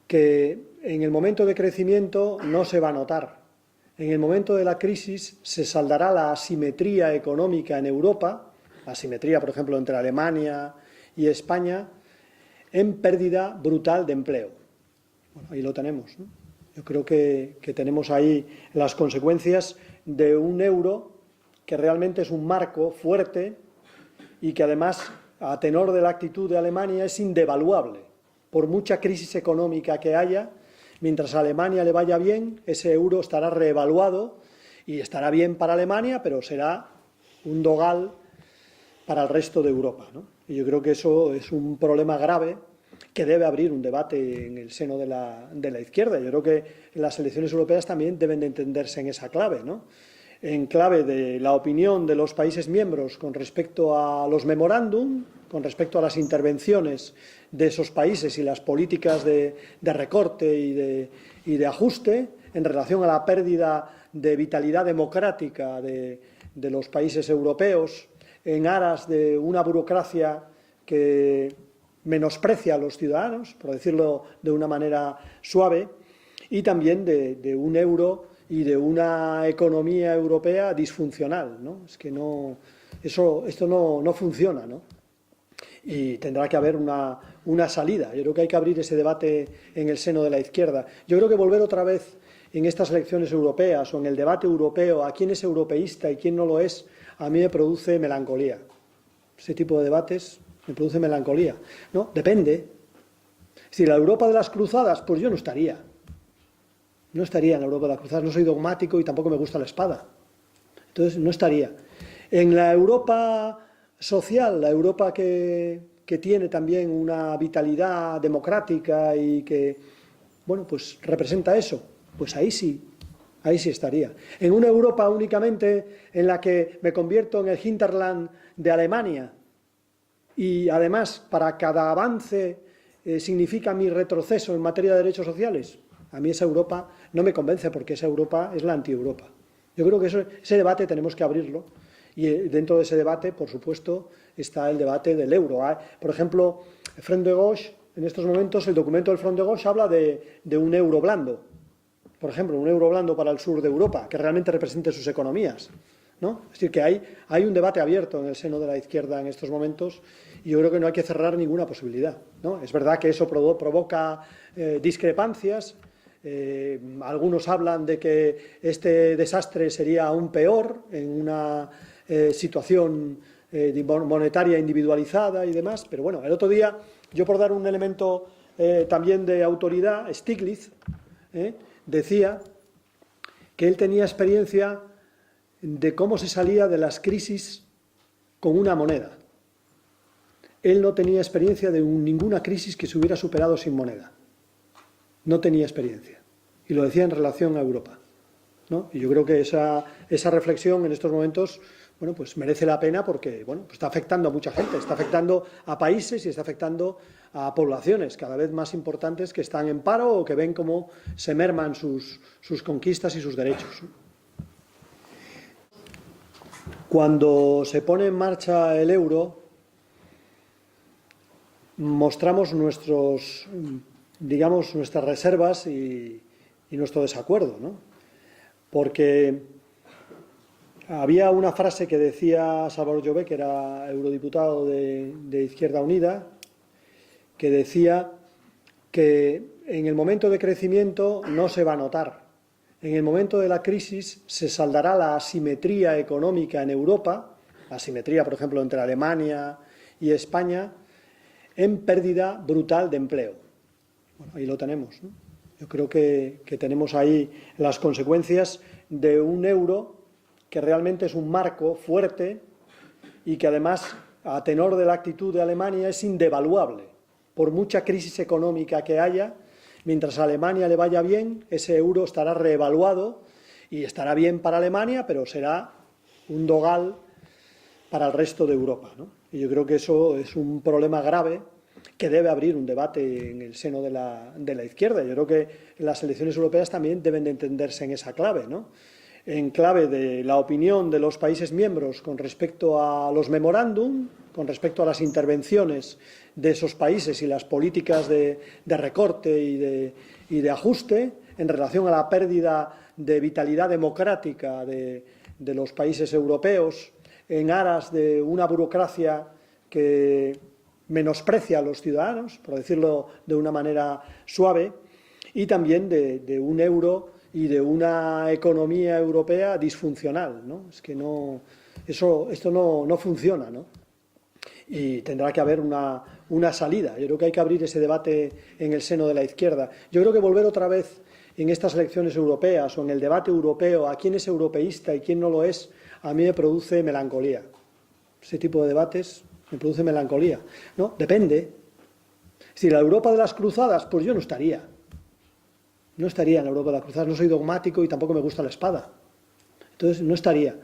que en el momento de crecimiento no se va a notar. En el momento de la crisis se saldará la asimetría económica en Europa, la asimetría, por ejemplo, entre Alemania y España, en pérdida brutal de empleo. Bueno, ahí lo tenemos, ¿no? Yo creo que tenemos ahí las consecuencias de un euro que realmente es un marco fuerte y que además, a tenor de la actitud de Alemania, es indevaluable. Por mucha crisis económica que haya, mientras a Alemania le vaya bien, ese euro estará reevaluado y estará bien para Alemania, pero será un dogal para el resto de Europa, ¿no? Y yo creo que eso es un problema grave que debe abrir un debate en el seno de la izquierda. Yo creo que las elecciones europeas también deben de entenderse en esa clave, ¿no? En clave de la opinión de los países miembros con respecto a los memorándum, con respecto a las intervenciones de esos países y las políticas de recorte y de ajuste en relación a la pérdida de vitalidad democrática de los países europeos en aras de una burocracia que menosprecia a los ciudadanos, por decirlo de una manera suave, y también de un euro y de una economía europea disfuncional, ¿no? Es que esto no funciona, ¿no? Y tendrá que haber una salida. Yo creo que hay que abrir ese debate en el seno de la izquierda. Yo creo que volver otra vez en estas elecciones europeas o en el debate europeo a quién es europeísta y quién no lo es, a mí me produce melancolía. Ese tipo de debates me produce melancolía, ¿no? Depende. Si la Europa de las cruzadas, pues yo no estaría. No estaría en la Europa de las cruzadas. No soy dogmático y tampoco me gusta la espada. Entonces no estaría. En la Europa social, la Europa que tiene también una vitalidad democrática y que, bueno, pues representa eso, pues ahí sí estaría. En una Europa únicamente en la que me convierto en el hinterland de Alemania y además para cada avance significa mi retroceso en materia de derechos sociales, A mí esa Europa no me convence porque esa Europa es la anti-Europa. Yo creo que ese debate tenemos que abrirlo y dentro de ese debate, por supuesto, está el debate del euro. Por ejemplo, el Front de Gauche, en estos momentos, el documento del Front de Gauche habla de un euro blando. Por ejemplo, un euro blando para el sur de Europa, que realmente represente sus economías, ¿no? Es decir, que hay un debate abierto en el seno de la izquierda en estos momentos y yo creo que no hay que cerrar ninguna posibilidad, ¿no? Es verdad que eso provoca discrepancias. Algunos hablan de que este desastre sería aún peor en una situación monetaria individualizada y demás, pero bueno, el otro día, yo por dar un elemento también de autoridad, Stiglitz decía que él tenía experiencia de cómo se salía de las crisis con una moneda. Él no tenía experiencia de ninguna crisis que se hubiera superado sin moneda. No tenía experiencia. Y lo decía en relación a Europa, ¿no? Y yo creo que esa reflexión en estos momentos, bueno, pues merece la pena porque, bueno, pues está afectando a mucha gente, está afectando a países y está afectando a poblaciones cada vez más importantes que están en paro o que ven cómo se merman sus conquistas y sus derechos. Cuando se pone en marcha el euro, mostramos nuestras reservas y nuestro desacuerdo, ¿no? Porque había una frase que decía Salvador Llobet, que era eurodiputado de Izquierda Unida, que decía que en el momento de crecimiento no se va a notar. En el momento de la crisis se saldará la asimetría económica en Europa, la asimetría, por ejemplo, entre Alemania y España, en pérdida brutal de empleo. Bueno, ahí lo tenemos, ¿no? Yo creo que tenemos ahí las consecuencias de un euro que realmente es un marco fuerte y que además, a tenor de la actitud de Alemania, es indevaluable. Por mucha crisis económica que haya, mientras a Alemania le vaya bien, ese euro estará reevaluado y estará bien para Alemania, pero será un dogal para el resto de Europa, ¿no? Y yo creo que eso es un problema grave que debe abrir un debate en el seno de la izquierda. Yo creo que las elecciones europeas también deben de entenderse en esa clave, ¿no? En clave de la opinión de los países miembros con respecto a los memorándum, con respecto a las intervenciones de esos países y las políticas de recorte y de ajuste en relación a la pérdida de vitalidad democrática de los países europeos en aras de una burocracia que menosprecia a los ciudadanos, por decirlo de una manera suave, y también de un euro y de una economía europea disfuncional, ¿no? Es que esto no funciona, ¿no? Y tendrá que haber una salida. Yo creo que hay que abrir ese debate en el seno de la izquierda. Yo creo que volver otra vez en estas elecciones europeas o en el debate europeo a quién es europeísta y quién no lo es, a mí me produce melancolía. Ese tipo de debates me produce melancolía, ¿no? Depende. Si la Europa de las cruzadas, pues yo no estaría. No estaría en la Europa de las cruzadas, no soy dogmático y tampoco me gusta la espada. Entonces, no estaría.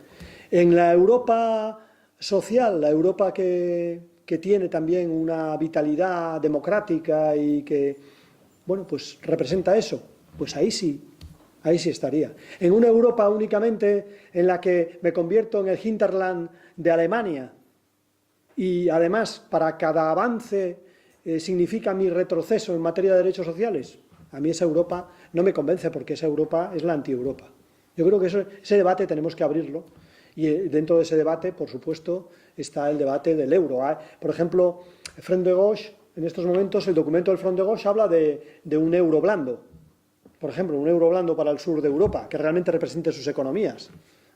En la Europa social, la Europa que tiene también una vitalidad democrática y que, bueno, pues representa eso, pues ahí sí estaría. En una Europa únicamente en la que me convierto en el hinterland de Alemania y además para cada avance significa mi retroceso en materia de derechos sociales, a mí esa Europa no me convence porque esa Europa es la anti-Europa. Yo creo que ese debate tenemos que abrirlo y dentro de ese debate, por supuesto, está el debate del euro. Por ejemplo, el Front de Gauche, en estos momentos, el documento del Front de Gauche habla de un euro blando. Por ejemplo, un euro blando para el sur de Europa, que realmente represente sus economías,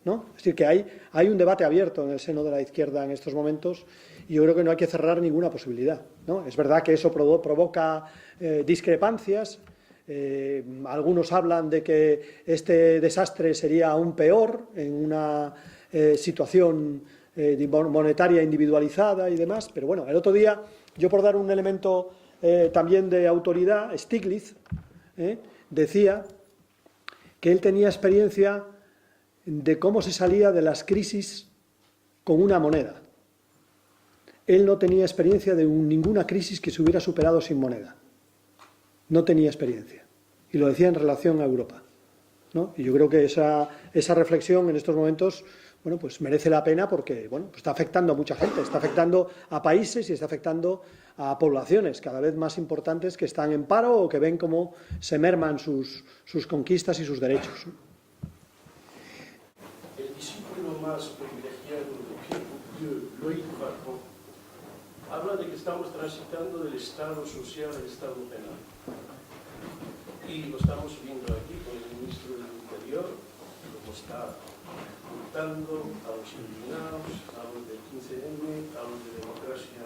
¿no? Es decir, que hay un debate abierto en el seno de la izquierda en estos momentos y yo creo que no hay que cerrar ninguna posibilidad, ¿no? Es verdad que eso provoca discrepancias. Algunos hablan de que este desastre sería aún peor en una situación monetaria individualizada y demás, pero bueno, el otro día, yo por dar un elemento también de autoridad, Stiglitz decía que él tenía experiencia de cómo se salía de las crisis con una moneda. Él no tenía experiencia de ninguna crisis que se hubiera superado sin moneda. No tenía experiencia. y lo decía en relación a Europa, ¿no? Y yo creo que esa reflexión en estos momentos, bueno, pues merece la pena porque, bueno, pues está afectando a mucha gente, está afectando a países y está afectando a poblaciones cada vez más importantes que están en paro o que ven cómo se merman sus conquistas y sus derechos. El discípulo más privilegiado de Loïc Varron habla de que estamos transitando del Estado social al Estado penal. Y lo estamos viendo aquí con el ministro del Interior, cómo está multando a los indignados, a los del 15M, a los de democracia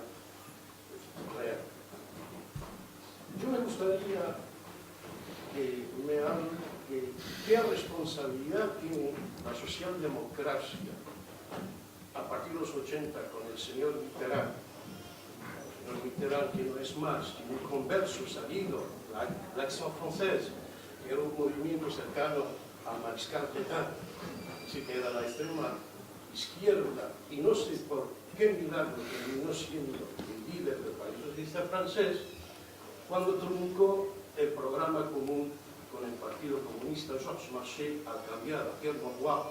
real. Yo me gustaría que me hablen de qué responsabilidad tiene la socialdemocracia a partir de los 80 con el señor Mitterrand. El señor Mitterrand, que no es más que un converso salido, l'Action Française, que era un movimiento cercano al Mariscal Pétain, así que era la extrema izquierda, y no sé por qué milagro terminó siendo el líder del Partido Socialista francés, cuando truncó el programa común con el Partido Comunista, Georges Marchais, al cambiar a Pierre Mauroy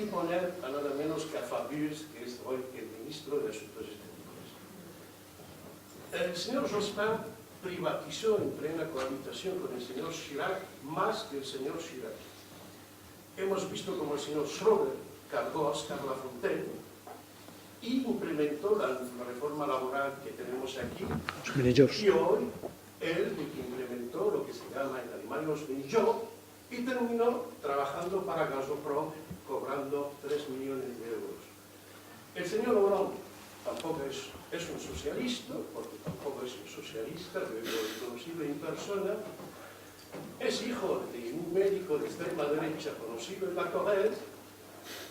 y poner a nada menos que a Fabius, que es hoy el ministro de Asuntos Exteriores. El señor Jospin privatizó en plena cohabitación con el señor Chirac más que el señor Chirac. Hemos visto como el señor Schroeder cargó a Oscar Lafontaine y implementó la reforma laboral que tenemos aquí. Y hoy él implementó lo que se llama en alemán los Minjobs y terminó trabajando para Gazprom cobrando 3 millones de euros. El señor Hollande tampoco es un socialista, porque tampoco es un socialista, lo he conocido en persona. Es hijo de un médico de extrema derecha conocido en la Corel.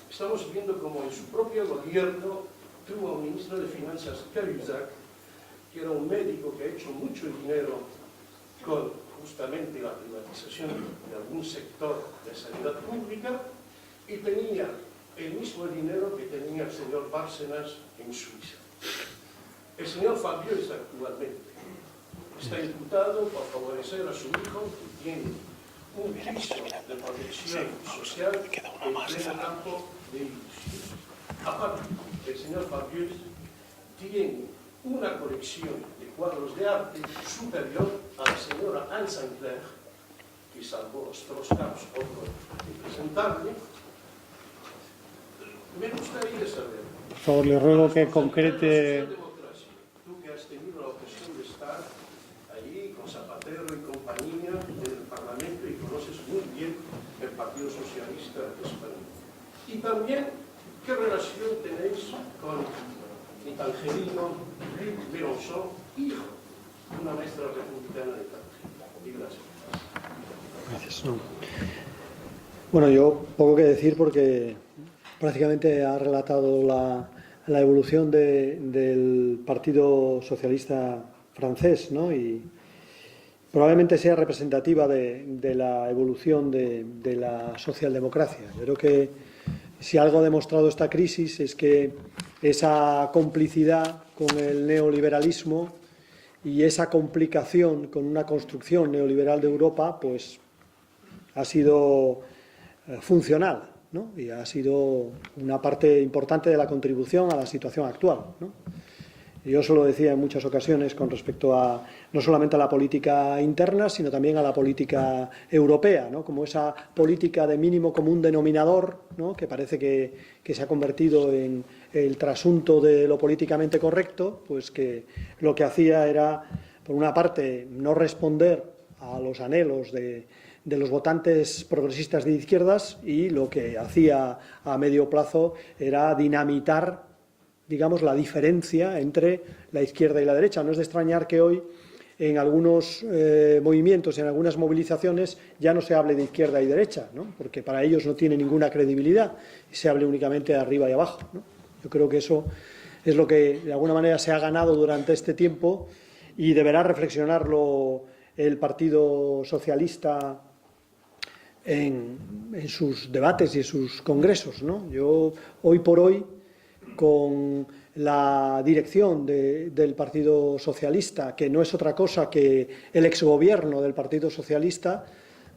Estamos viendo como en su propio gobierno tuvo un ministro de Finanzas, Cahuzac, que era un médico que ha hecho mucho dinero con justamente la privatización de algún sector de sanidad pública y tenía el mismo dinero que tenía el señor Bárcenas en Suiza. El señor Fabius actualmente está imputado por favorecer a su hijo que tiene un piso de protección social en pleno campo de ilusión. Aparte, el señor Fabius tiene una colección de cuadros de arte superior a la señora Anne Sinclair, que salvó los Strauss-Kahn, otro impresentable. Me gustaría saber. Por favor, le ruego que concrete. Tú que has tenido la ocasión de estar allí con Zapatero y compañía en el Parlamento y conoces muy bien el Partido Socialista Español. Y también, ¿qué relación tenéis con el tangerino Luc Mélenchon, hijo de una maestra republicana de Tánger? Y gracias. Gracias. No. Bueno, yo poco que decir porque prácticamente ha relatado la evolución del Partido Socialista francés, ¿no? Y probablemente sea representativa de la evolución de la socialdemocracia. Yo creo que si algo ha demostrado esta crisis es que esa complicidad con el neoliberalismo y esa complicación con una construcción neoliberal de Europa, pues ha sido funcional, ¿no? Y ha sido una parte importante de la contribución a la situación actual, ¿no? Yo se lo decía en muchas ocasiones con respecto a no solamente a la política interna, sino también a la política europea, ¿no? Como esa política de mínimo común denominador, ¿no? Que parece que se ha convertido en el trasunto de lo políticamente correcto, pues que lo que hacía era, por una parte, no responder a los anhelos de los votantes progresistas de izquierdas y lo que hacía a medio plazo era dinamitar, digamos, la diferencia entre la izquierda y la derecha. No es de extrañar que hoy en algunos movimientos, en algunas movilizaciones, ya no se hable de izquierda y derecha, ¿no? Porque para ellos no tiene ninguna credibilidad y se hable únicamente de arriba y abajo, ¿no? Yo creo que eso es lo que de alguna manera se ha ganado durante este tiempo y deberá reflexionarlo el Partido Socialista en sus debates y en sus congresos, ¿no? Yo, hoy por hoy, con la dirección del Partido Socialista, que no es otra cosa que el exgobierno del Partido Socialista,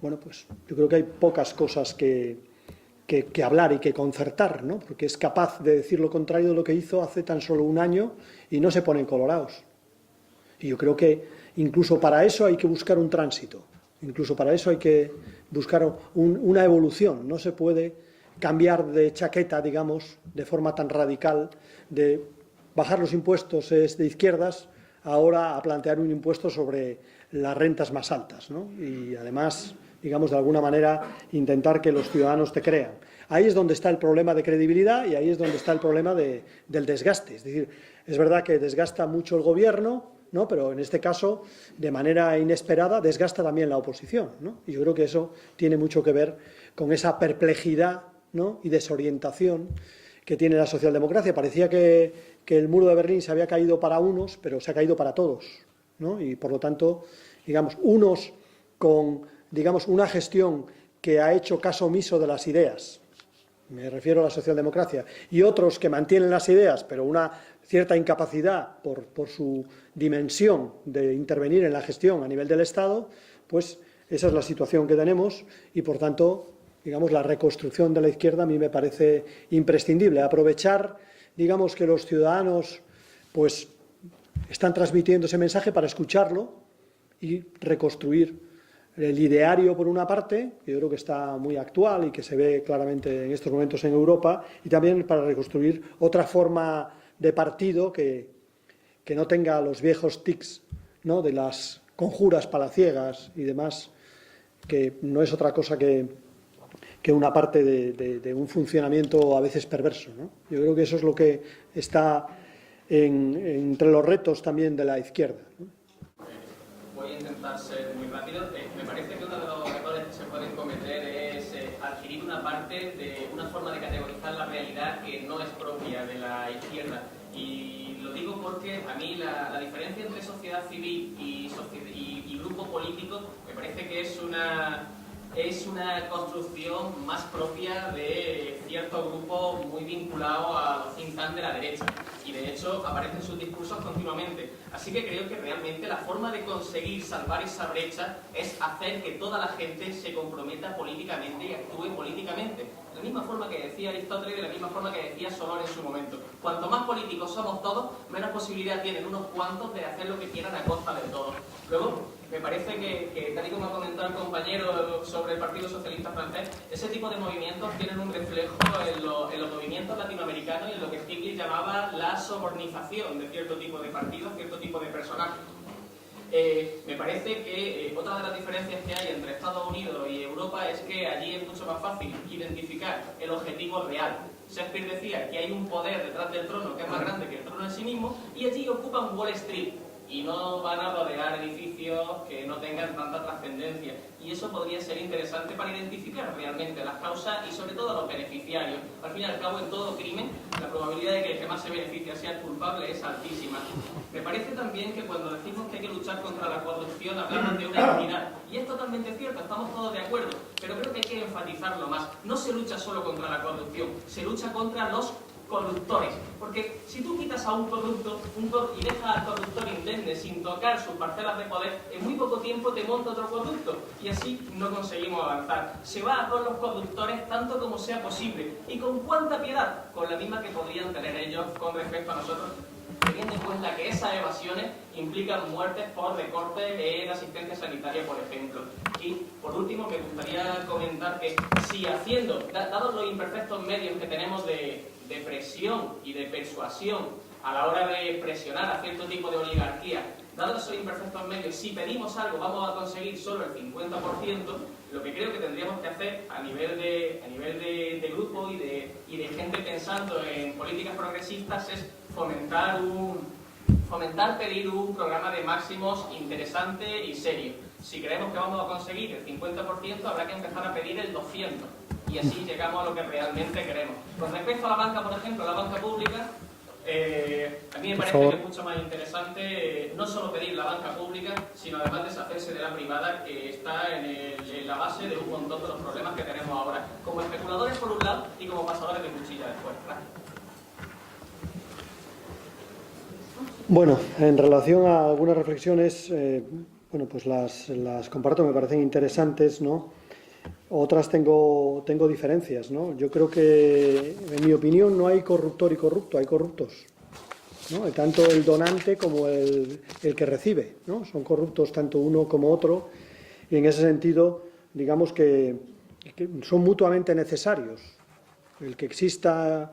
bueno, pues yo creo que hay pocas cosas que hablar y que concertar, ¿no? Porque es capaz de decir lo contrario de lo que hizo hace tan solo un año y no se ponen colorados. Y yo creo que incluso para eso hay que buscar un tránsito, incluso para eso hay que buscar una evolución. No se puede cambiar de chaqueta, digamos, de forma tan radical, de bajar los impuestos es de izquierdas, ahora a plantear un impuesto sobre las rentas más altas, ¿no? Y además, digamos, de alguna manera intentar que los ciudadanos te crean. Ahí es donde está el problema de credibilidad y ahí es donde está el problema del desgaste. Es decir, es verdad que desgasta mucho el gobierno, ¿no? Pero en este caso, de manera inesperada, desgasta también la oposición, ¿no? Y yo creo que eso tiene mucho que ver con esa perplejidad, ¿no? Y desorientación que tiene la socialdemocracia. Parecía que el muro de Berlín se había caído para unos, pero se ha caído para todos, ¿no? Y por lo tanto, digamos, unos con, digamos, una gestión que ha hecho caso omiso de las ideas, me refiero a la socialdemocracia, y otros que mantienen las ideas, pero una cierta incapacidad por su dimensión de intervenir en la gestión a nivel del Estado, pues esa es la situación que tenemos y, por tanto, digamos, la reconstrucción de la izquierda a mí me parece imprescindible. Aprovechar, digamos, que los ciudadanos pues están transmitiendo ese mensaje para escucharlo y reconstruir el ideario, por una parte, que yo creo que está muy actual y que se ve claramente en estos momentos en Europa, y también para reconstruir otra forma de partido que no tenga los viejos tics, ¿no? De las conjuras palaciegas y demás, que no es otra cosa que una parte de un funcionamiento a veces perverso, ¿no? Yo creo que eso es lo que está entre los retos también de la izquierda, ¿no? Voy a intentar ser muy rápido. Me parece que uno de los errores que se pueden cometer es adquirir una parte de una forma de categorizar la realidad que no es propia de la izquierda. Y lo digo porque a mí la diferencia entre sociedad civil y grupo político me parece que es una construcción más propia de cierto grupo muy vinculado a los think tanks de la derecha. Y de hecho aparecen sus discursos continuamente. Así que creo que realmente la forma de conseguir salvar esa brecha es hacer que toda la gente se comprometa políticamente y actúe políticamente. De la misma forma que decía Aristóteles y de la misma forma que decía Solón en su momento. Cuanto más políticos somos todos, menos posibilidad tienen unos cuantos de hacer lo que quieran a costa de todos. Luego, me parece que tal y como ha comentado el compañero sobre el Partido Socialista Francés, ese tipo de movimientos tienen un reflejo en los movimientos latinoamericanos y en lo que Stiglitz llamaba la sobornización de cierto tipo de partidos, cierto tipo de personajes. Me parece que otra de las diferencias que hay entre Estados Unidos y Europa es que allí es mucho más fácil identificar el objetivo real. Shakespeare decía que hay un poder detrás del trono que es más grande que el trono en sí mismo, y allí ocupan Wall Street y no van a rodear edificios que no tengan tanta trascendencia. Y eso podría ser interesante para identificar realmente las causas y sobre todo a los beneficiarios. Al fin y al cabo, en todo crimen, la probabilidad de que el que más se beneficia sea el culpable es altísima. Me parece también que cuando decimos que hay que luchar contra la corrupción, hablamos de una unidad. Y es totalmente cierto, estamos todos de acuerdo. Pero creo que hay que enfatizarlo más. No se lucha solo contra la corrupción, se lucha contra los corruptores, porque si tú quitas a un corrupto y dejas al corruptor indemne sin tocar sus parcelas de poder, en muy poco tiempo te monta otro corrupto y así no conseguimos avanzar. Se va a por los corruptores tanto como sea posible. ¿Y con cuánta piedad? Con la misma que podrían tener ellos con respecto a nosotros, teniendo en cuenta que esas evasiones implican muertes por recorte en asistencia sanitaria, por ejemplo. Y, por último, me gustaría comentar que si dados los imperfectos medios que tenemos de presión y de persuasión a la hora de presionar a cierto tipo de oligarquía, dados esos imperfectos medios, si pedimos algo vamos a conseguir solo el 50%, lo que creo que tendríamos que hacer a nivel de grupo y de gente pensando en políticas progresistas es pedir un programa de máximos interesante y serio. Si creemos que vamos a conseguir el 50%, habrá que empezar a pedir el 200%. Y así llegamos a lo que realmente queremos. Con respecto a la banca, por ejemplo, la banca pública, a mí me parece que es mucho más interesante no solo pedir la banca pública, sino además deshacerse de la privada, que está en la base de un montón de los problemas que tenemos ahora, como especuladores por un lado y como pasadores de cuchilla después. Gracias. Bueno, en relación a algunas reflexiones, bueno, pues las comparto, me parecen interesantes, ¿no? Otras tengo diferencias, ¿no? Yo creo que, en mi opinión, no hay corruptor y corrupto, hay corruptos, ¿no? Tanto el donante como el que recibe, ¿no? Son corruptos tanto uno como otro, y en ese sentido, digamos que son mutuamente necesarios. El que exista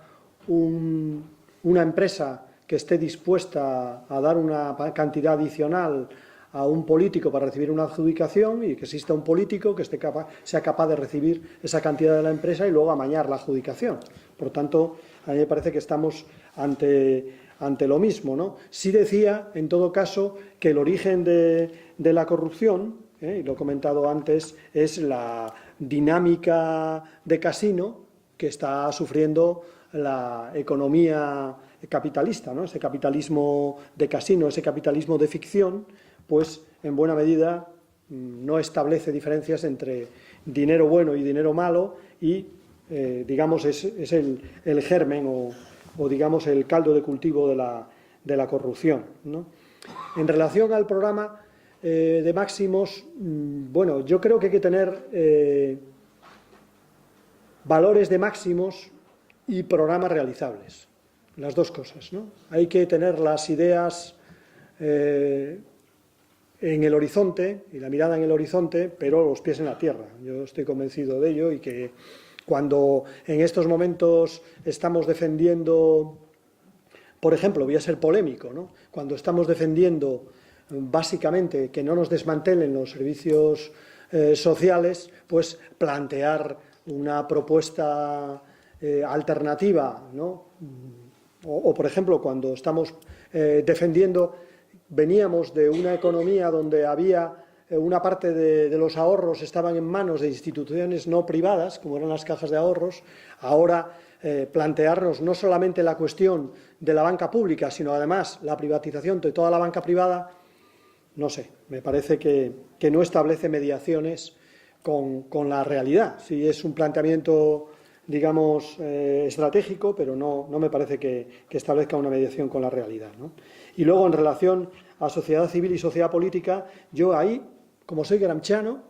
una empresa que esté dispuesta a dar una cantidad adicional a un político para recibir una adjudicación, y que exista un político que sea capaz de recibir esa cantidad de la empresa y luego amañar la adjudicación. Por tanto, a mí me parece que estamos ante lo mismo, ¿no? Sí decía, en todo caso, que el origen de la corrupción, y lo he comentado antes, es la dinámica de casino que está sufriendo la economía capitalista, ¿no? Ese capitalismo de casino, ese capitalismo de ficción, pues en buena medida no establece diferencias entre dinero bueno y dinero malo, y digamos es el germen o digamos el caldo de cultivo de la corrupción, ¿no? En relación al programa de máximos, bueno, yo creo que hay que tener valores de máximos y programas realizables, las dos cosas, ¿no? Hay que tener las ideas en el horizonte y la mirada en el horizonte, pero los pies en la tierra. Yo estoy convencido de ello, y que cuando en estos momentos estamos defendiendo, por ejemplo, voy a ser polémico, ¿no? Cuando estamos defendiendo básicamente que no nos desmantelen los servicios sociales, pues plantear una propuesta alternativa, ¿no? O, por ejemplo, cuando estamos defendiendo, veníamos de una economía donde había una parte de los ahorros estaban en manos de instituciones no privadas, como eran las cajas de ahorros. Ahora plantearnos no solamente la cuestión de la banca pública, sino además la privatización de toda la banca privada, no sé, me parece que no establece mediaciones con la realidad. Sí, es un planteamiento, digamos, estratégico, pero no me parece que establezca una mediación con la realidad, ¿no? Y luego, en relación a sociedad civil y sociedad política, yo ahí, como soy gramsciano,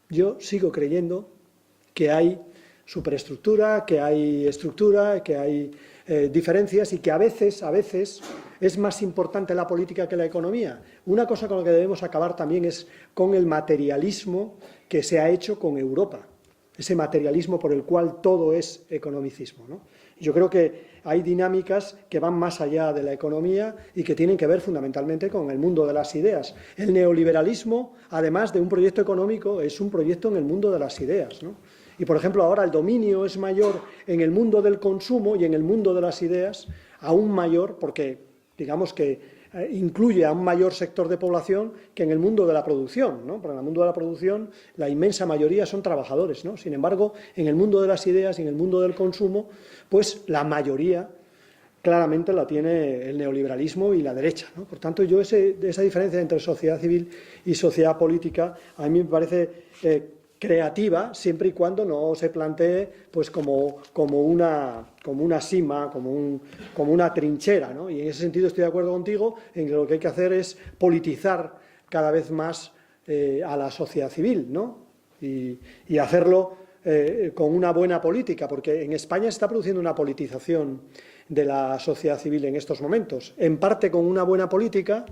yo sigo creyendo que hay superestructura, que hay estructura, que hay diferencias, y que a veces es más importante la política que la economía. Una cosa con la que debemos acabar también es con el materialismo que se ha hecho con Europa, ese materialismo por el cual todo es economicismo, ¿no? Yo creo que hay dinámicas que van más allá de la economía y que tienen que ver fundamentalmente con el mundo de las ideas. El neoliberalismo, además de un proyecto económico, es un proyecto en el mundo de las ideas, ¿no? Y, por ejemplo, ahora el dominio es mayor en el mundo del consumo y en el mundo de las ideas, aún mayor, porque digamos que incluye a un mayor sector de población que en el mundo de la producción, ¿no? Porque en el mundo de la producción la inmensa mayoría son trabajadores, ¿no? Sin embargo, en el mundo de las ideas y en el mundo del consumo, pues la mayoría claramente la tiene el neoliberalismo y la derecha, ¿no? Por tanto, yo esa diferencia entre sociedad civil y sociedad política a mí me parece creativa, siempre y cuando no se plantee pues como una sima, como una trinchera, ¿no? Y en ese sentido estoy de acuerdo contigo en que lo que hay que hacer es politizar cada vez más a la sociedad civil, ¿no? Y hacerlo con una buena política, porque en España se está produciendo una politización de la sociedad civil en estos momentos, en parte con una buena política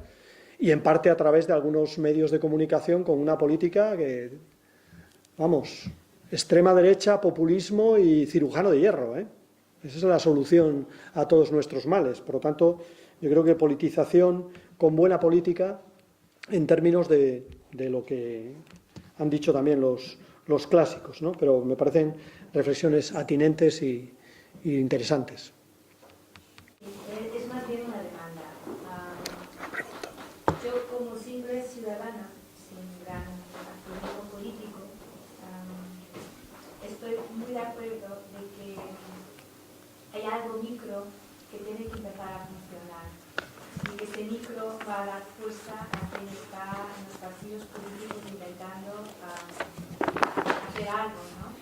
y en parte a través de algunos medios de comunicación con una política que, vamos, extrema derecha, populismo y cirujano de hierro, ¿eh? Esa es la solución a todos nuestros males. Por lo tanto, yo creo que politización con buena política, en términos de lo que han dicho también los clásicos, ¿no? Pero me parecen reflexiones atinentes y interesantes. Es más bien una demanda. Yo, como simple ciudadana, sin gran activismo político, estoy muy de acuerdo de que hay algo micro que tiene que empezar a funcionar, y que ese micro va a dar fuerza a quien está en los partidos políticos intentando hacer algo, ¿no?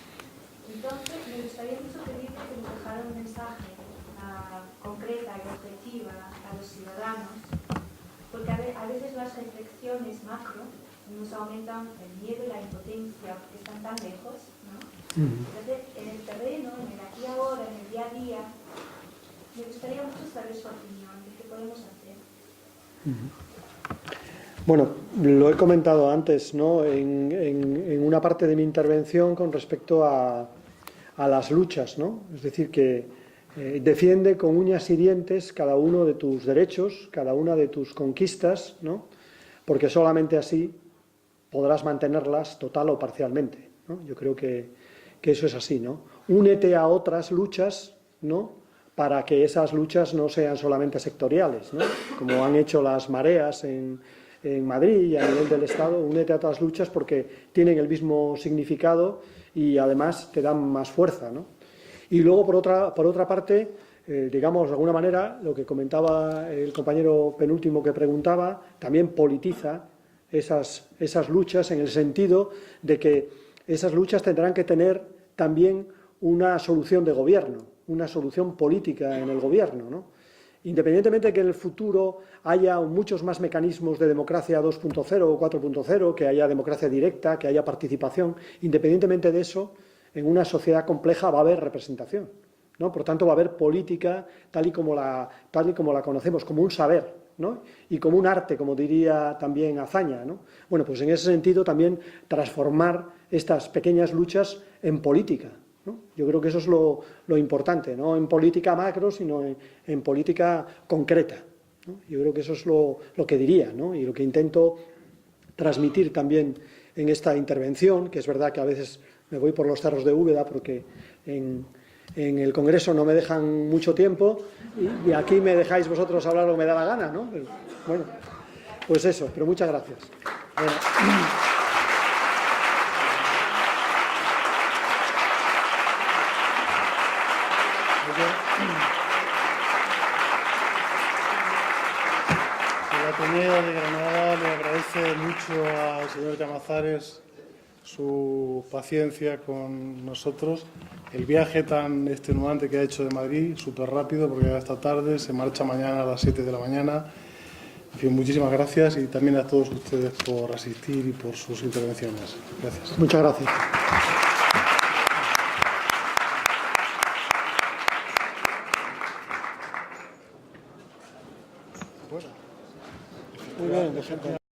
Entonces, me gustaría mucho pedirte que nos dejara un mensaje concreta y objetiva a los ciudadanos, porque a veces las reflexiones macro nos aumentan el miedo y la impotencia porque están tan lejos, ¿no? Entonces, en el terreno, en el aquí y ahora, en el día a día, me gustaría mucho saber su opinión de qué podemos hacer. Bueno, lo he comentado antes, ¿no? En una parte de mi intervención con respecto a las luchas, ¿no? Es decir, que defiende con uñas y dientes cada uno de tus derechos, cada una de tus conquistas, ¿no? Porque solamente así podrás mantenerlas total o parcialmente, ¿no? Yo creo que eso es así, ¿no? Únete a otras luchas, ¿no? Para que esas luchas no sean solamente sectoriales, ¿no? Como han hecho las mareas en Madrid y a nivel del Estado. Únete a otras luchas porque tienen el mismo significado y además te dan más fuerza, ¿no? Y luego, por otra parte, digamos, de alguna manera, lo que comentaba el compañero penúltimo que preguntaba, también politiza esas luchas en el sentido de que esas luchas tendrán que tener también una solución de gobierno, una solución política en el gobierno, ¿no? Independientemente de que en el futuro haya muchos más mecanismos de democracia 2.0 o 4.0, que haya democracia directa, que haya participación, independientemente de eso, en una sociedad compleja va a haber representación, ¿no? Por tanto, va a haber política tal y como la conocemos, como un saber, ¿no? Y como un arte, como diría también Azaña, ¿no? Bueno, pues en ese sentido también transformar estas pequeñas luchas en política, ¿no? Yo creo que eso es lo importante, no en política macro, sino en política concreta, ¿no? Yo creo que eso es lo que diría, ¿no? Y lo que intento transmitir también en esta intervención, que es verdad que a veces me voy por los cerros de Úbeda porque en el Congreso no me dejan mucho tiempo y aquí me dejáis vosotros hablar lo que me da la gana, ¿no? Pero, bueno, pues eso, pero muchas gracias. Bueno. El Ateneo de Granada le agradece mucho al señor Llamazares su paciencia con nosotros, el viaje tan extenuante que ha hecho de Madrid, súper rápido, porque ya esta tarde, se marcha mañana a las 7 de la mañana. En fin, muchísimas gracias y también a todos ustedes por asistir y por sus intervenciones. Gracias. Muchas gracias. Muy bien,